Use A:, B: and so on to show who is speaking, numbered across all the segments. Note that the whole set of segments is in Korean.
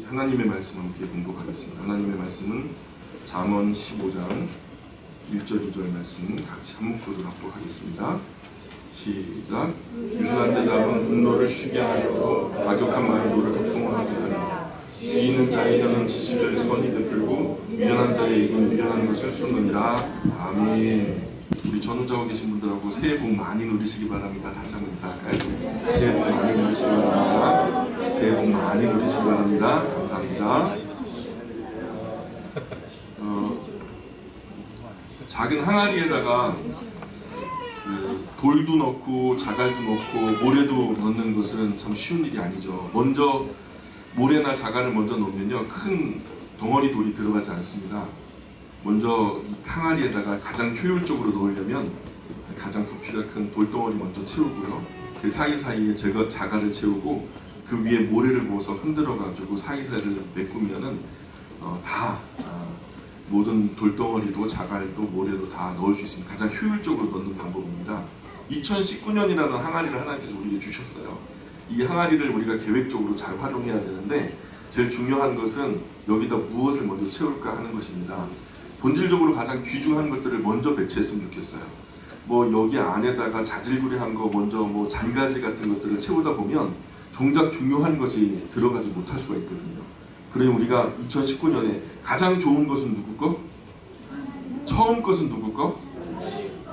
A: 하나님의 말씀 함께 공독하겠습니다. 하나님의 말씀은 잠언 15장 1절 2절 말씀 같이 한 목소리로 합독하겠습니다. 시작. 유순한 대답은 분노를 쉬게 하려고 과격한 말은 노를 격동하게 하리라. 지혜있는 자의 혀는 지식을 선히 베풀고 미련한 자의 입은 미련한 것을 쏟느니라. 아멘. 우리 전후자고 계신 분들하고 새해 복 많이 누리시기 바랍니다. 다시 한번 인사할까요? 새해 복 많이 누리시기 바랍니다. 새해 복 많이 누리시기 바랍니다. 감사합니다. 작은 항아리에다가 돌도 넣고 자갈도 넣고 모래도 넣는 것은 참 쉬운 일이 아니죠. 먼저 모래나 자갈을 먼저 넣으면요, 큰 덩어리 돌이 들어가지 않습니다. 먼저 항아리에다가 가장 효율적으로 넣으려면 가장 부피가 큰 돌덩어리 먼저 채우고요, 그 사이사이에 자갈을 채우고 그 위에 모래를 부어서 흔들어 가지고 사이사이를 메꾸면은 모든 돌덩어리도 자갈도 모래도 다 넣을 수 있습니다. 가장 효율적으로 넣는 방법입니다. 2019년이라는 항아리를 하나님께서 우리에게 주셨어요. 이 항아리를 우리가 계획적으로 잘 활용해야 되는데, 제일 중요한 것은 여기다 무엇을 먼저 채울까 하는 것입니다. 본질적으로 가장 귀중한 것들을 먼저 배치했으면 좋겠어요. 여기 안에다가 자질구레한 거 먼저 잔가지 같은 것들을 채우다 보면 정작 중요한 것이 들어가지 못할 수가 있거든요. 그러니 우리가 2019년에 가장 좋은 것은 누구 거? 처음 것은 누구 거?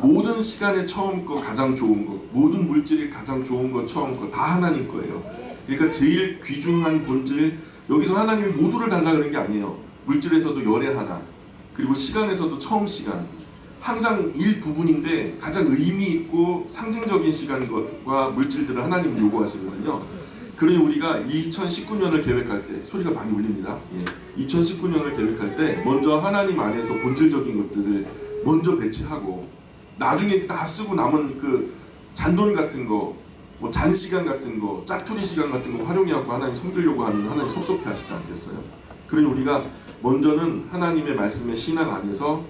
A: 모든 시간의 처음 거, 가장 좋은 거, 모든 물질이 가장 좋은 거, 처음 거, 다 하나님 거예요. 그러니까 제일 귀중한 본질, 여기서 하나님이 모두를 달라 그런 게 아니에요. 물질에서도 열의 하나, 그리고 시간에서도 처음 시간, 항상 일부분인데 가장 의미 있고 상징적인 시간과 물질들을 하나님이 요구하시거든요. 그러니 우리가 2019년을 계획할 때, 소리가 많이 울립니다. 2019년을 계획할 때 먼저 하나님 안에서 본질적인 것들을 먼저 배치하고, 나중에 다 쓰고 남은 그 잔돈 같은 거, 잔시간 같은 거, 짜투리 시간 같은 거 활용해갖고 하나님 섬기려고 하면 하나님 섭섭해 하시지 않겠어요? 그러니 우리가 먼저는 하나님의 말씀의 신앙 안에서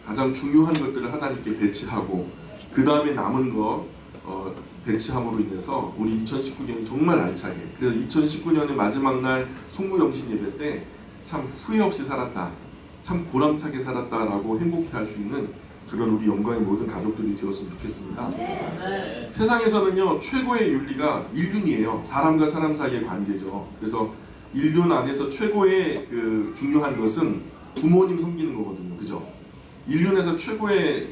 A: 가장 중요한 것들을 하나님께 배치하고, 그 다음에 남은 거 배치함으로 인해서 우리 2019년이 정말 알차게, 그래서 2019년의 마지막 날 송구영신 예배 때 참 후회 없이 살았다, 참 보람차게 살았다라고 행복해할 수 있는 그런 우리 영광의 모든 가족들이 되었으면 좋겠습니다. 세상에서는요, 최고의 윤리가 인륜이에요. 사람과 사람 사이의 관계죠. 그래서 인륜 안에서 최고의 중요한 것은 부모님 섬기는 거거든요. 그죠? 인륜에서 최고의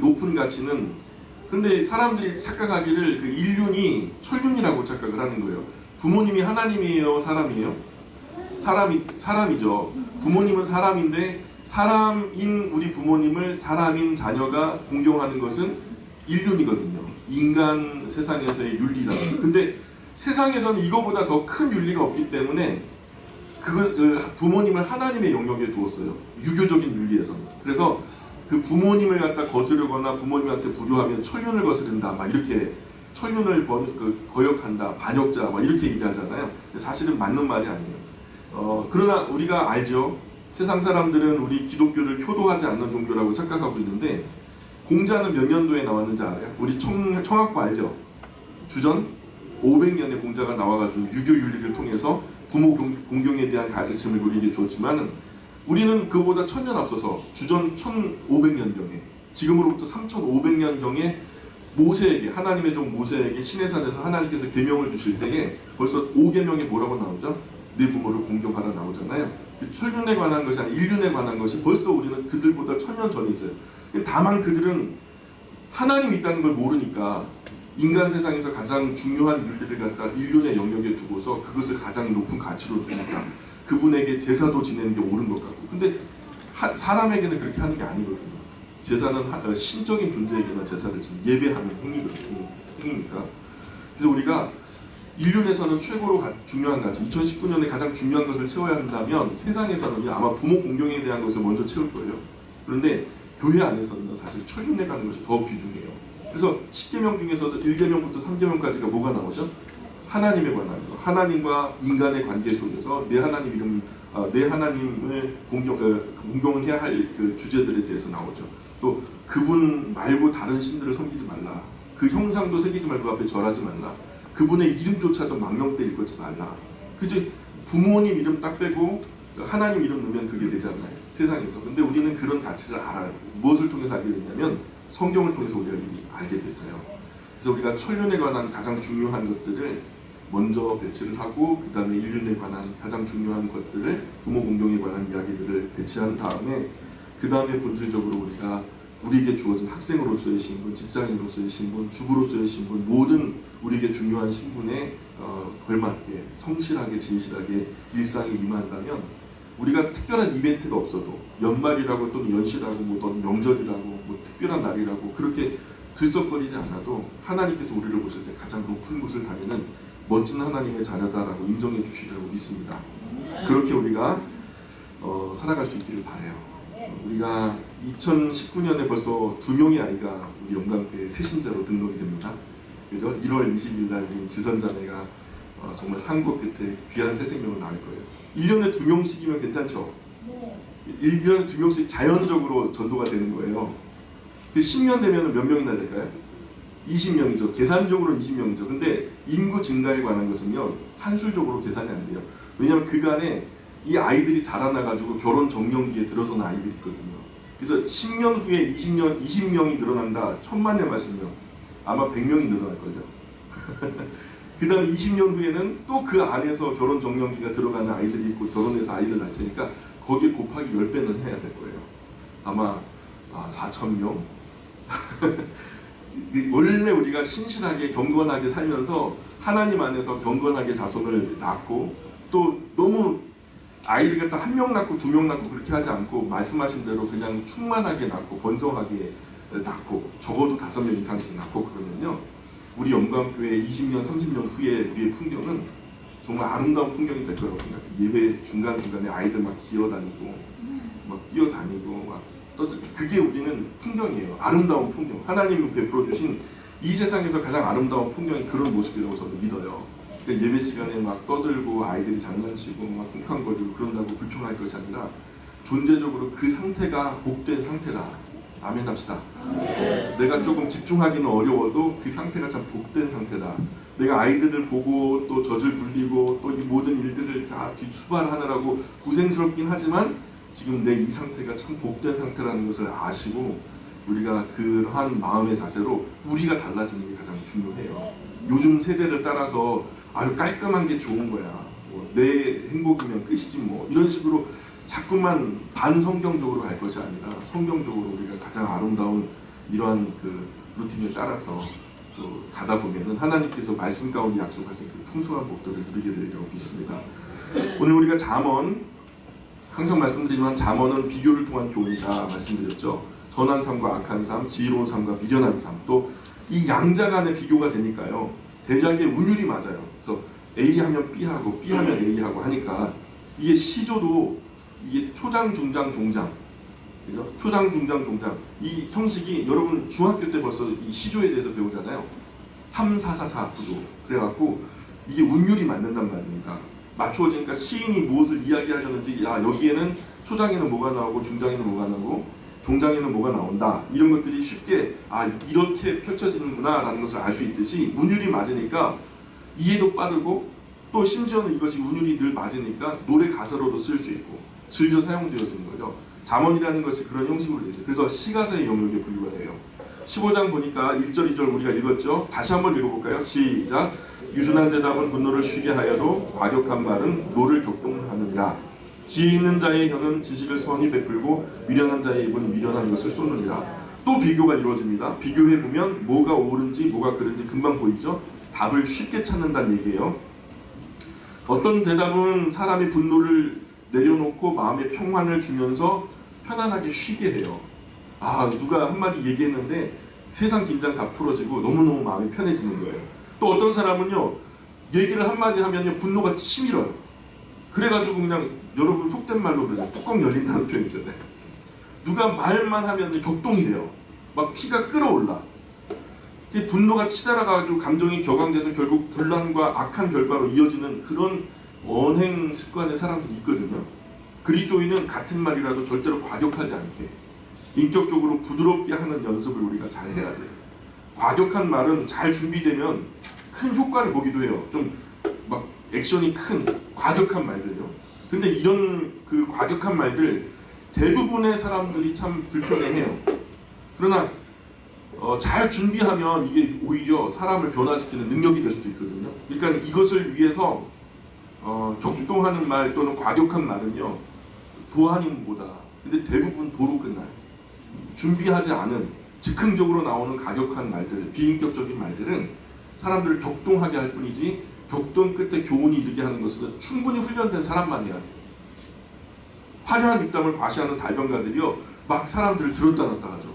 A: 높은 가치는, 근데 사람들이 착각하기를 그 인륜이 천륜이라고 착각을 하는 거예요. 부모님이 하나님이에요, 사람이에요? 사람이죠. 부모님은 사람인데, 사람인 우리 부모님을 사람인 자녀가 공경하는 것은 인륜이거든요. 인간 세상에서의 윤리라는. 근데 세상에서는 이거보다 더 큰 윤리가 없기 때문에 부모님을 하나님의 영역에 두었어요. 유교적인 윤리에서는. 그래서 그 부모님을 갖다 거스르거나 부모님한테 불효하면 천륜을 거스른다, 이렇게 천륜을 거역한다, 반역자, 이렇게 얘기하잖아요. 사실은 맞는 말이 아니에요. 그러나 우리가 알죠. 세상 사람들은 우리 기독교를 효도하지 않는 종교라고 착각하고 있는데, 공자는 몇 년도에 나왔는지 알아요? 우리 청학부 알죠? 주전 500년에 공자가 나와가지고 유교 윤리를 통해서 부모 공경에 대한 가르침을 우리에게 주었지만, 우리는 그보다 1000년 앞서서 주전 1500년경에, 지금으로부터 3500년경에 모세에게, 하나님의 종 모세에게 시내산에서 하나님께서 계명을 주실 때에 벌써 5계명에 뭐라고 나오죠? 네 부모를 공경하라 나오잖아요. 천륜에 관한 것이 아니라 인륜에 관한 것이 벌써 우리는 그들보다 1000년 전에 있어요. 다만 그들은 하나님이 있다는 걸 모르니까 인간 세상에서 가장 중요한 윤리를 갖다 인륜의 영역에 두고서 그것을 가장 높은 가치로 두니까 그분에게 제사도 지내는 게 옳은 것 같고, 근데 사람에게는 그렇게 하는 게 아니거든요. 제사는 신적인 존재에게만 제사를 지내는, 예배하는 행위니까. 그래서 우리가 인륜에서는 최고로 중요한 가치, 2019년에 가장 중요한 것을 채워야 한다면 세상에서는 아마 부모 공경에 대한 것을 먼저 채울 거예요. 그런데 교회 안에서는 사실 천륜에 가는 것이 더 귀중해요. 그래서 10계명 중에서도 1계명부터 3계명까지가 뭐가 나오죠? 하나님에 관한 거, 하나님과 인간의 관계 속에서 내 하나님을 공경을 해야 할 그 주제들에 대해서 나오죠. 또 그분 말고 다른 신들을 섬기지 말라, 그 형상도 새기지 말고 앞에 절하지 말라, 그분의 이름조차도 망령때 일컫지 말라. 그저 부모님 이름 딱 빼고 하나님 이름 넣으면 그게 되잖아요, 세상에서. 근데 우리는 그런 가치를 알아요. 무엇을 통해서 알게 됐냐면 성경을 통해서 우리가 이미 알게 됐어요. 그래서 우리가 천륜에 관한 가장 중요한 것들을 먼저 배치를 하고, 그 다음에 인륜에 관한 가장 중요한 것들을, 부모 공경에 관한 이야기들을 배치한 다음에, 그 다음에 본질적으로 우리가 우리에게 주어진 학생으로서의 신분, 직장인으로서의 신분, 주부로서의 신분, 모든 우리에게 중요한 신분에 걸맞게 성실하게 진실하게 일상에 임한다면, 우리가 특별한 이벤트가 없어도 연말이라고 또는 연시라고 뭐 어떤 명절이라고 뭐 특별한 날이라고 그렇게 들썩거리지 않아도 하나님께서 우리를 보실 때 가장 높은 곳을 다니는 멋진 하나님의 자녀다라고 인정해 주시리라고 믿습니다. 그렇게 우리가 살아갈 수 있기를 바라요. 우리가 2019년에 벌써 2명의 아이가 우리 영광교회 새신자로 등록이 됩니다. 그죠? 1월 20일 날 우리 지선자매가 정말 상고 끝에 귀한 새 생명을 낳을 거예요. 1년에 2명씩이면 괜찮죠? 1년에 2명씩 자연적으로 전도가 되는 거예요. 10년 되면 몇 명이나 될까요? 20명이죠. 계산적으로 20명이죠. 근데 인구 증가에 관한 것은요, 산술적으로 계산이 안 돼요. 왜냐하면 그간에 이 아이들이 자라나가지고 결혼 정년기에 들어서는 아이들이 있거든요. 그래서 10년 후에 20명이 늘어난다. 천만의 말씀이요. 아마 100명이 늘어날걸요. 그 다음에 20년 후에는 또 그 안에서 결혼 정년기가 들어가는 아이들이 있고 결혼해서 아이를 낳을 테니까 거기에 곱하기 10배는 해야 될 거예요. 아마 4,000명? 원래 우리가 신실하게 경건하게 살면서 하나님 안에서 경건하게 자손을 낳고, 또 너무 아이를 갖다 1명 낳고 2명 낳고 그렇게 하지 않고 말씀하신 대로 그냥 충만하게 낳고 번성하게 낳고 적어도 5명 이상씩 낳고 그러면요, 우리 영광교회 20년 30년 후에 우리의 풍경은 정말 아름다운 풍경이 될 거라고 생각해요. 예배 중간중간에 아이들 막 기어다니고 막 뛰어다니고 막 그게 우리는 풍경이에요. 아름다운 풍경. 하나님이 베풀어 주신 이 세상에서 가장 아름다운 풍경이 그런 모습이라고 저는 믿어요. 그러니까 예배 시간에 막 떠들고 아이들이 장난치고 막 쿵쾅거리고 그런다고 불평할 것이 아니라 존재적으로 그 상태가 복된 상태다. 아멘 합시다. 내가 조금 집중하기는 어려워도 그 상태가 참 복된 상태다. 내가 아이들을 보고 또 젖을 불리고 또 이 모든 일들을 다 뒷수발하느라고 고생스럽긴 하지만 지금 내 이 상태가 참 복된 상태라는 것을 아시고, 우리가 그러한 마음의 자세로 우리가 달라지는 게 가장 중요해요. 요즘 세대를 따라서 아유 깔끔한 게 좋은 거야, 내 행복이면 끝이지 뭐, 이런 식으로 자꾸만 반성경적으로 갈 것이 아니라 성경적으로 우리가 가장 아름다운 이러한 그 루틴을 따라서 또 가다 보면은 하나님께서 말씀 가운데 약속하신 그 풍성한 복들을 누리게 되리라고 믿습니다. 오늘 우리가 잠언, 항상 말씀드리지만 잠언은 비교를 통한 교훈이다 말씀드렸죠. 선한 삶과 악한 삶, 지혜로운 삶과 미련한 삶, 또 이 양자 간의 비교가 되니까요, 대략의 운율이 맞아요. 그래서 A 하면 B 하고 B 하면 A 하고 하니까 이게 시조도 이게 초장, 중장, 종장, 그죠? 초장, 중장, 종장, 이 형식이 여러분 중학교 때 벌써 이 시조에 대해서 배우잖아요. 3, 4, 4, 4 구조. 그래갖고 이게 운율이 맞는단 말입니다. 맞추어지니까 시인이 무엇을 이야기하려는지, 야 여기에는 초장에는 뭐가 나오고 중장에는 뭐가 나오고 종장에는 뭐가 나온다, 이런 것들이 쉽게 이렇게 펼쳐지는구나 라는 것을 알 수 있듯이 운율이 맞으니까 이해도 빠르고, 또 심지어는 이것이 운율이 늘 맞으니까 노래 가사로도 쓸 수 있고 즐겨 사용되어지는 거죠. 잠언이라는 것이 그런 형식으로 되어 있어요. 그래서 시가사의 영역에 분류가 돼요. 15장 보니까 1절 2절 우리가 읽었죠. 다시 한번 읽어볼까요? 시작. 유순한 대답은 분노를 쉬게 하여도 과격한 말은 노를 격동하느니라. 지혜 있는 자의 혀는 지식을 선히 베풀고 미련한 자의 입은 미련한 것을 쏟느니라. 또 비교가 이루어집니다. 비교해보면 뭐가 옳은지 뭐가 그른지 금방 보이죠. 답을 쉽게 찾는다는 얘기예요. 어떤 대답은 사람의 분노를 내려놓고 마음의 평안을 주면서 편안하게 쉬게 해요. 누가 한마디 얘기했는데 세상 긴장 다 풀어지고 너무너무 마음이 편해지는 거예요. 또 어떤 사람은요, 얘기를 한마디 하면요 분노가 치밀어요. 그래가지고 그냥 여러분 속된 말로 그냥 뚜껑 열린다는 표현 있잖아요. 누가 말만 하면 격동이 돼요. 막 피가 끓어올라. 분노가 치달아가지고 감정이 격앙돼서 결국 분란과 악한 결과로 이어지는 그런 언행 습관의 사람들이 있거든요. 그리스도인은 같은 말이라도 절대로 과격하지 않게 인격적으로 부드럽게 하는 연습을 우리가 잘 해야 돼요. 과격한 말은 잘 준비되면 큰 효과를 보기도 해요. 좀 막 액션이 큰 과격한 말들이요. 근데 이런 그 과격한 말들 대부분의 사람들이 참 불편해해요. 그러나 잘 준비하면 이게 오히려 사람을 변화시키는 능력이 될 수도 있거든요. 그러니까 이것을 위해서 격동하는 말 또는 과격한 말은요, 도하님보다 근데 대부분 도로 끝나요. 준비하지 않은 즉흥적으로 나오는 과격한 말들, 비인격적인 말들은 사람들을 격동하게 할 뿐이지 격동 끝에 교훈이 이르게 하는 것은 충분히 훈련된 사람만 해야 돼요. 화려한 입담을 과시하는 달변가들이요, 막 사람들을 들었다 놨다 하죠.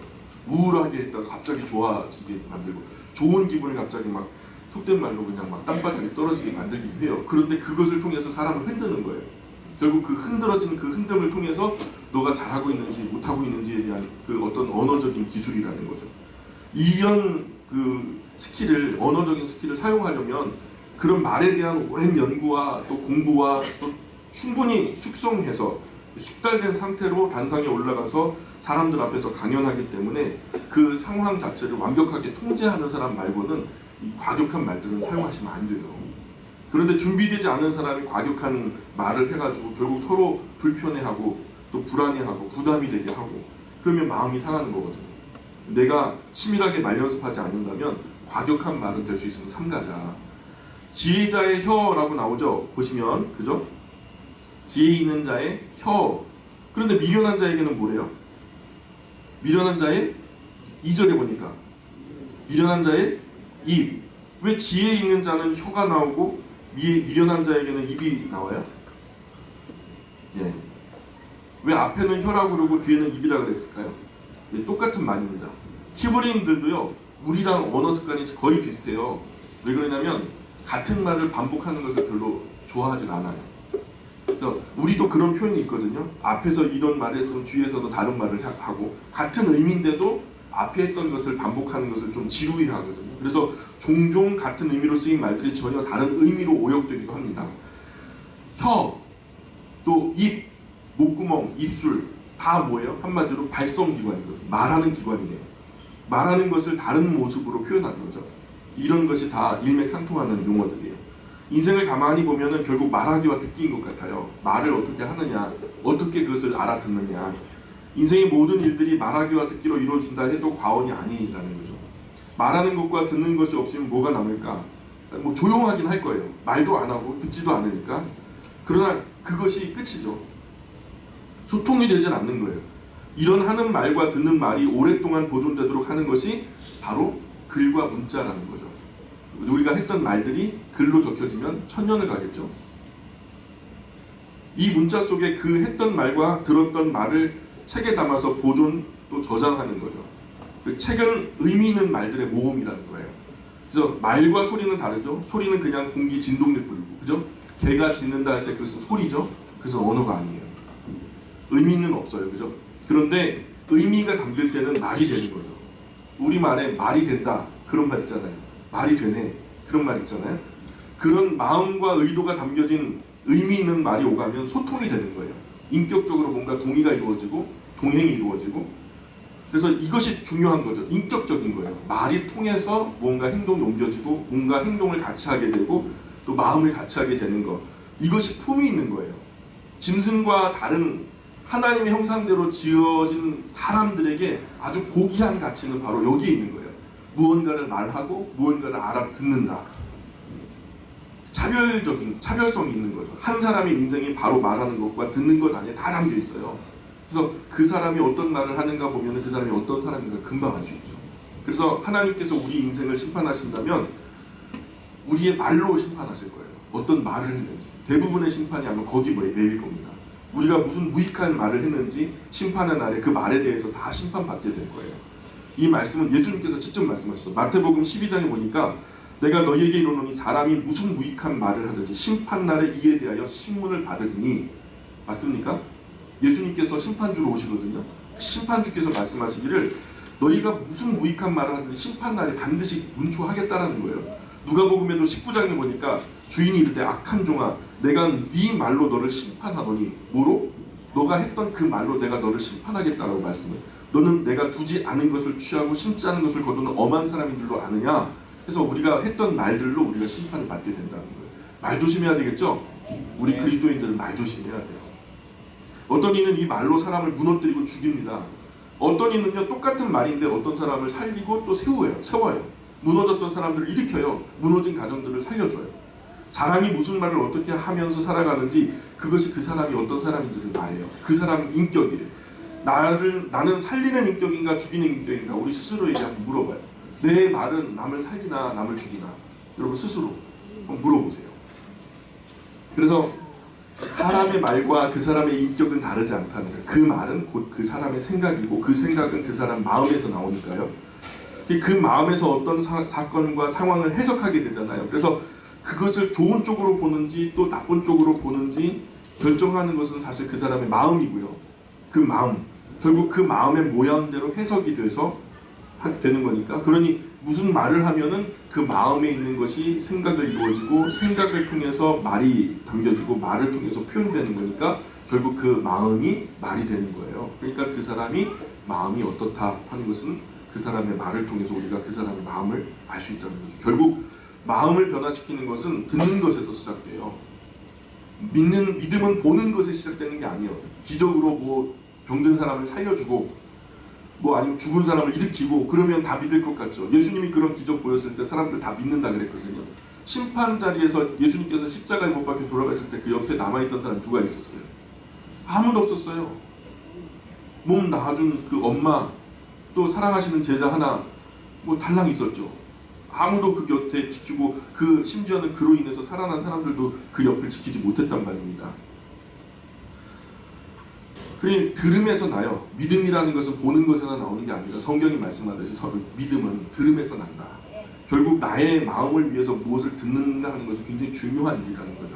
A: 우울하게 했다가 갑자기 좋아지게 만들고, 좋은 기분을 갑자기 막 속된 말로 그냥 막 땅바닥에 떨어지게 만들기도 해요. 그런데 그것을 통해서 사람을 흔드는 거예요. 결국 그 흔들어지는 그 흔듦을 통해서 너가 잘하고 있는지 못하고 있는지에 대한 그 어떤 언어적인 기술이라는 거죠. 이런 그 스킬을, 언어적인 스킬을 사용하려면 그런 말에 대한 오랜 연구와 또 공부와 또 충분히 숙성해서 숙달된 상태로 단상에 올라가서 사람들 앞에서 강연하기 때문에 그 상황 자체를 완벽하게 통제하는 사람 말고는 이 과격한 말들은 사용하시면 안 돼요. 그런데 준비되지 않은 사람이 과격한 말을 해가지고 결국 서로 불편해하고 또 불안해하고 부담이 되게 하고, 그러면 마음이 상하는 거거든요. 내가 치밀하게 말 연습하지 않는다면 과격한 말은 될 수 있으면 삼가자. 지혜자의 혀라고 나오죠. 보시면, 그죠? 지혜 있는 자의 혀. 그런데 미련한 자에게는 뭐래요? 미련한 자의 2절에 보니까 미련한 자의 입. 왜 지혜 있는 자는 혀가 나오고 미련한 자에게는 입이 나와요? 예. 왜 앞에는 혀라고 그러고 뒤에는 입이라 그랬을까요? 예, 똑같은 말입니다. 히브리인들도요, 우리랑 언어 습관이 거의 비슷해요. 왜 그러냐면 같은 말을 반복하는 것을 별로 좋아하지 않아요. 그래서 우리도 그런 표현이 있거든요. 앞에서 이런 말을 했으면 뒤에서도 다른 말을 하고, 같은 의미인데도 앞에 했던 것을 반복하는 것을 좀 지루해 하거든요. 그래서 종종 같은 의미로 쓰인 말들이 전혀 다른 의미로 오역되기도 합니다. 혀, 또 입, 목구멍, 입술 다 뭐예요? 한마디로 발성기관이거든요. 말하는 기관이에요. 말하는 것을 다른 모습으로 표현하는 거죠. 이런 것이 다 일맥상통하는 용어들이에요. 인생을 가만히 보면은 결국 말하기와 듣기인 것 같아요. 말을 어떻게 하느냐, 어떻게 그것을 알아듣느냐. 인생의 모든 일들이 말하기와 듣기로 이루어진다 해도 과언이 아니라는 거죠. 말하는 것과 듣는 것이 없으면 뭐가 남을까? 뭐 조용하긴 할 거예요. 말도 안 하고 듣지도 않으니까. 그러나 그것이 끝이죠. 소통이 되질 않는 거예요. 이런 하는 말과 듣는 말이 오랫동안 보존되도록 하는 것이 바로 글과 문자라는 거죠. 우리가 했던 말들이 글로 적혀지면 천년을 가겠죠. 이 문자 속에 그 했던 말과 들었던 말을 책에 담아서 보존 또 저장하는 거죠. 그 책은 의미 있는 말들의 모음이라는 거예요. 그래서 말과 소리는 다르죠. 소리는 그냥 공기 진동일 뿐이고, 그죠? 개가 짖는다 할 때 그것은 소리죠. 그래서 언어가 아니에요. 의미는 없어요, 그죠? 그런데 의미가 담길 때는 말이 되는 거죠. 우리말에 말이 된다, 그런 말 있잖아요. 말이 되네, 그런 말 있잖아요. 그런 마음과 의도가 담겨진 의미 있는 말이 오가면 소통이 되는 거예요. 인격적으로 뭔가 동의가 이루어지고 동행이 이루어지고, 그래서 이것이 중요한 거죠. 인격적인 거예요. 말이 통해서 뭔가 행동이 옮겨지고 뭔가 행동을 같이 하게 되고 또 마음을 같이 하게 되는 것, 이것이 품이 있는 거예요. 짐승과 다른 하나님의 형상대로 지어진 사람들에게 아주 고귀한 가치는 바로 여기에 있는 거예요. 무언가를 말하고 무언가를 알아듣는다. 차별성이 있는 거죠. 한 사람의 인생이 바로 말하는 것과 듣는 것 안에 다 담겨 있어요. 그래서 그 사람이 어떤 말을 하는가 보면 그 사람이 어떤 사람인가 금방 알 수 있죠. 그래서 하나님께서 우리 인생을 심판하신다면 우리의 말로 심판하실 거예요. 어떤 말을 했는지. 대부분의 심판이 아마 거기 매일 겁니다. 우리가 무슨 무익한 말을 했는지 심판의 날에 그 말에 대해서 다 심판받게 될 거예요. 이 말씀은 예수님께서 직접 말씀하셨어요. 마태복음 12장에 보니까 내가 너희에게 이르노니 사람이 무슨 무익한 말을 하든지 심판날에 이에 대하여 신문을 받으니, 맞습니까? 예수님께서 심판주로 오시거든요. 심판주께서 말씀하시기를 너희가 무슨 무익한 말을 하든지 심판날에 반드시 문초하겠다라는 거예요. 누가복음에도 19장에 보니까 주인이 이르되 악한 종아 내가 네 말로 너를 심판하노니, 뭐로? 너가 했던 그 말로 내가 너를 심판하겠다라고 말씀을. 너는 내가 두지 않은 것을 취하고 심지 않은 것을 거두는 엄한 사람인 줄로 아느냐. 그래서 우리가 했던 말들로 우리가 심판을 받게 된다는 거예요. 말 조심해야 되겠죠? 우리 그리스도인들은 말 조심해야 돼요. 어떤 이는 이 말로 사람을 무너뜨리고 죽입니다. 어떤 이는요 똑같은 말인데 어떤 사람을 살리고 또 세워요. 무너졌던 사람들을 일으켜요. 무너진 가정들을 살려줘요. 사람이 무슨 말을 어떻게 하면서 살아가는지 그것이 그 사람이 어떤 사람인지를 나예요. 그 사람 인격이에요. 나는 살리는 인격인가 죽이는 인격인가 우리 스스로에게 한번 물어봐요. 내 말은 남을 살리나 남을 죽이나 여러분 스스로 한번 물어보세요. 그래서 사람의 말과 그 사람의 인격은 다르지 않다는 거예요. 그 말은 곧 그 사람의 생각이고 그 생각은 그 사람 마음에서 나오니까요. 그 마음에서 어떤 사건과 상황을 해석하게 되잖아요. 그래서 그것을 좋은 쪽으로 보는지 또 나쁜 쪽으로 보는지 결정하는 것은 사실 그 사람의 마음이고요. 그 마음, 결국 그 마음의 모양대로 해석이 돼서 되는 거니까. 그러니 무슨 말을 하면은 그 마음에 있는 것이 생각을 이루어지고 생각을 통해서 말이 담겨지고 말을 통해서 표현되는 거니까 결국 그 마음이 말이 되는 거예요. 그러니까 그 사람이 마음이 어떻다 하는 것은 그 사람의 말을 통해서 우리가 그 사람의 마음을 알 수 있다는 거죠. 결국 마음을 변화시키는 것은 듣는 것에서 시작돼요. 믿음은 보는 것에 시작되는 게 아니에요. 기적으로 뭐 병든 사람을 살려주고 뭐 아니면 죽은 사람을 일으키고 그러면 다 믿을 것 같죠. 예수님이 그런 기적 보였을 때 사람들 다 믿는다 그랬거든요. 심판 자리에서 예수님께서 십자가에 못 박혀 돌아가실 때 그 옆에 남아있던 사람 누가 있었어요? 아무도 없었어요. 몸 낳아준 그 엄마 또 사랑하시는 제자 하나 뭐 달랑 있었죠. 아무도 그 곁에 지키고 그 심지어는 그로 인해서 살아난 사람들도 그 옆을 지키지 못했단 말입니다. 그러니 들음에서 나요. 믿음이라는 것은 보는 것에나 나오는 게 아니라 성경이 말씀하듯이 믿음은 들음에서 난다. 결국 나의 마음을 위해서 무엇을 듣는가 하는 것은 굉장히 중요한 일이라는 거죠.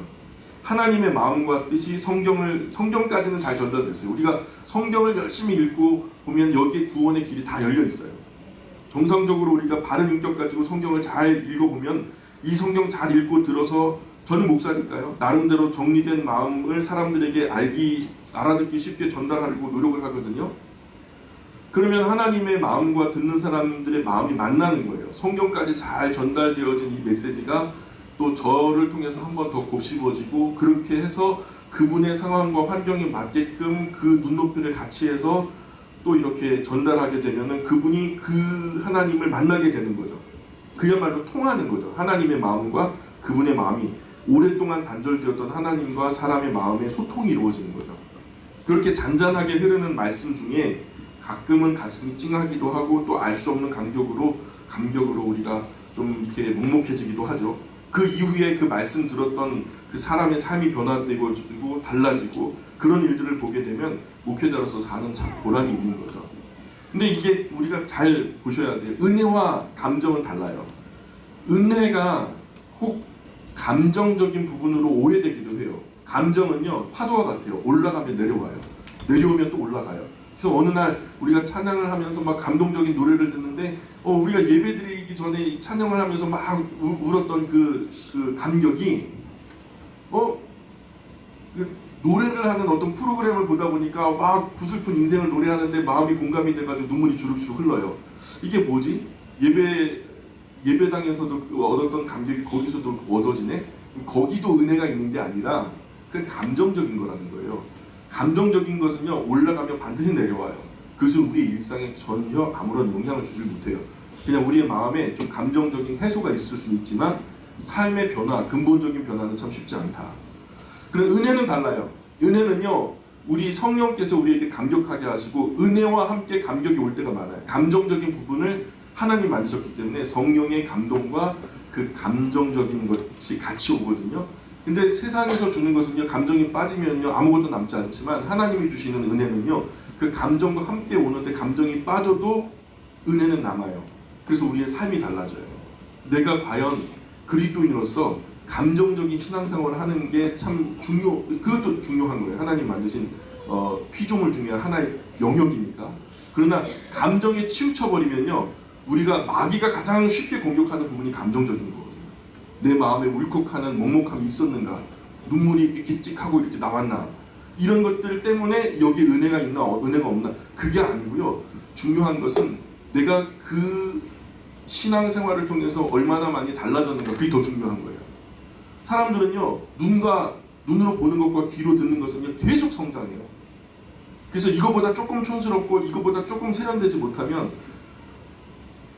A: 하나님의 마음과 뜻이 성경까지는 잘 전달됐어요. 우리가 성경을 열심히 읽고 보면 여기에 구원의 길이 다 열려 있어요. 정상적으로 우리가 바른 인격 가지고 성경을 잘 읽어보면 이 성경 잘 읽고 들어서 저는 목사니까요. 나름대로 정리된 마음을 사람들에게 알아듣기 쉽게 전달하려고 노력을 하거든요. 그러면 하나님의 마음과 듣는 사람들의 마음이 만나는 거예요. 성경까지 잘 전달되어진 이 메시지가 또 저를 통해서 한 번 더 곱씹어지고 그렇게 해서 그분의 상황과 환경에 맞게끔 그 눈높이를 같이 해서 또 이렇게 전달하게 되면은 그분이 그 하나님을 만나게 되는 거죠. 그야말로 통하는 거죠. 하나님의 마음과 그분의 마음이 오랫동안 단절되었던 하나님과 사람의 마음의 소통이 이루어지는 거죠. 그렇게 잔잔하게 흐르는 말씀 중에 가끔은 가슴이 찡하기도 하고 또 알 수 없는 감격으로 우리가 좀 이렇게 먹먹해지기도 하죠. 그 이후에 그 말씀 들었던 그 사람의 삶이 변화되고 달라지고 그런 일들을 보게 되면 목회자로서 사는 참 보람이 있는 거죠. 근데 이게 우리가 잘 보셔야 돼요. 은혜와 감정은 달라요. 은혜가 혹 감정적인 부분으로 오해되기도 해요. 감정은요 파도와 같아요. 올라가면 내려와요. 내려오면 또 올라가요. 그래서 어느 날 우리가 찬양을 하면서 막 감동적인 노래를 듣는데 우리가 예배드리기 전에 찬양을 하면서 막 울었던 그 감격이 그 노래를 하는 어떤 프로그램을 보다 보니까 막 구슬픈 인생을 노래하는데 마음이 공감이 돼가지고 눈물이 주룩주룩 흘러요. 이게 뭐지? 예배당에서도 얻었던 감격이 거기서도 얻어지네? 거기도 은혜가 있는 게 아니라 그 감정적인 거라는 거예요. 감정적인 것은요 올라가면 반드시 내려와요. 그것은 우리의 일상에 전혀 아무런 영향을 주지 못해요. 그냥 우리의 마음에 좀 감정적인 해소가 있을 수는 있지만 삶의 변화, 근본적인 변화는 참 쉽지 않다. 그런 은혜는 달라요. 은혜는요 우리 성령께서 우리에게 감격하게 하시고 은혜와 함께 감격이 올 때가 많아요. 감정적인 부분을 하나님 만드셨기 때문에 성령의 감동과 그 감정적인 것이 같이 오거든요. 근데 세상에서 주는 것은요 감정이 빠지면요 아무것도 남지 않지만 하나님이 주시는 은혜는요 그 감정과 함께 오는데 감정이 빠져도 은혜는 남아요. 그래서 우리의 삶이 달라져요. 내가 과연 그리스도인으로서 감정적인 신앙생활을 하는 게 참 그것도 중요한 거예요. 하나님 만드신 피조물 중에 하나의 영역이니까. 그러나 감정에 치우쳐버리면요 우리가 마귀가 가장 쉽게 공격하는 부분이 감정적인 거거든요. 내 마음에 울컥하는 먹먹함이 있었는가, 눈물이 이렇게 찍하고 이렇게 나왔나, 이런 것들 때문에 여기 은혜가 있나 은혜가 없나, 그게 아니고요. 중요한 것은 내가 그 신앙생활을 통해서 얼마나 많이 달라졌는가, 그게 더 중요한 거예요. 사람들은요 눈과 눈으로 보는 것과 귀로 듣는 것은 계속 성장해요. 그래서 이거보다 조금 촌스럽고 이거보다 조금 세련되지 못하면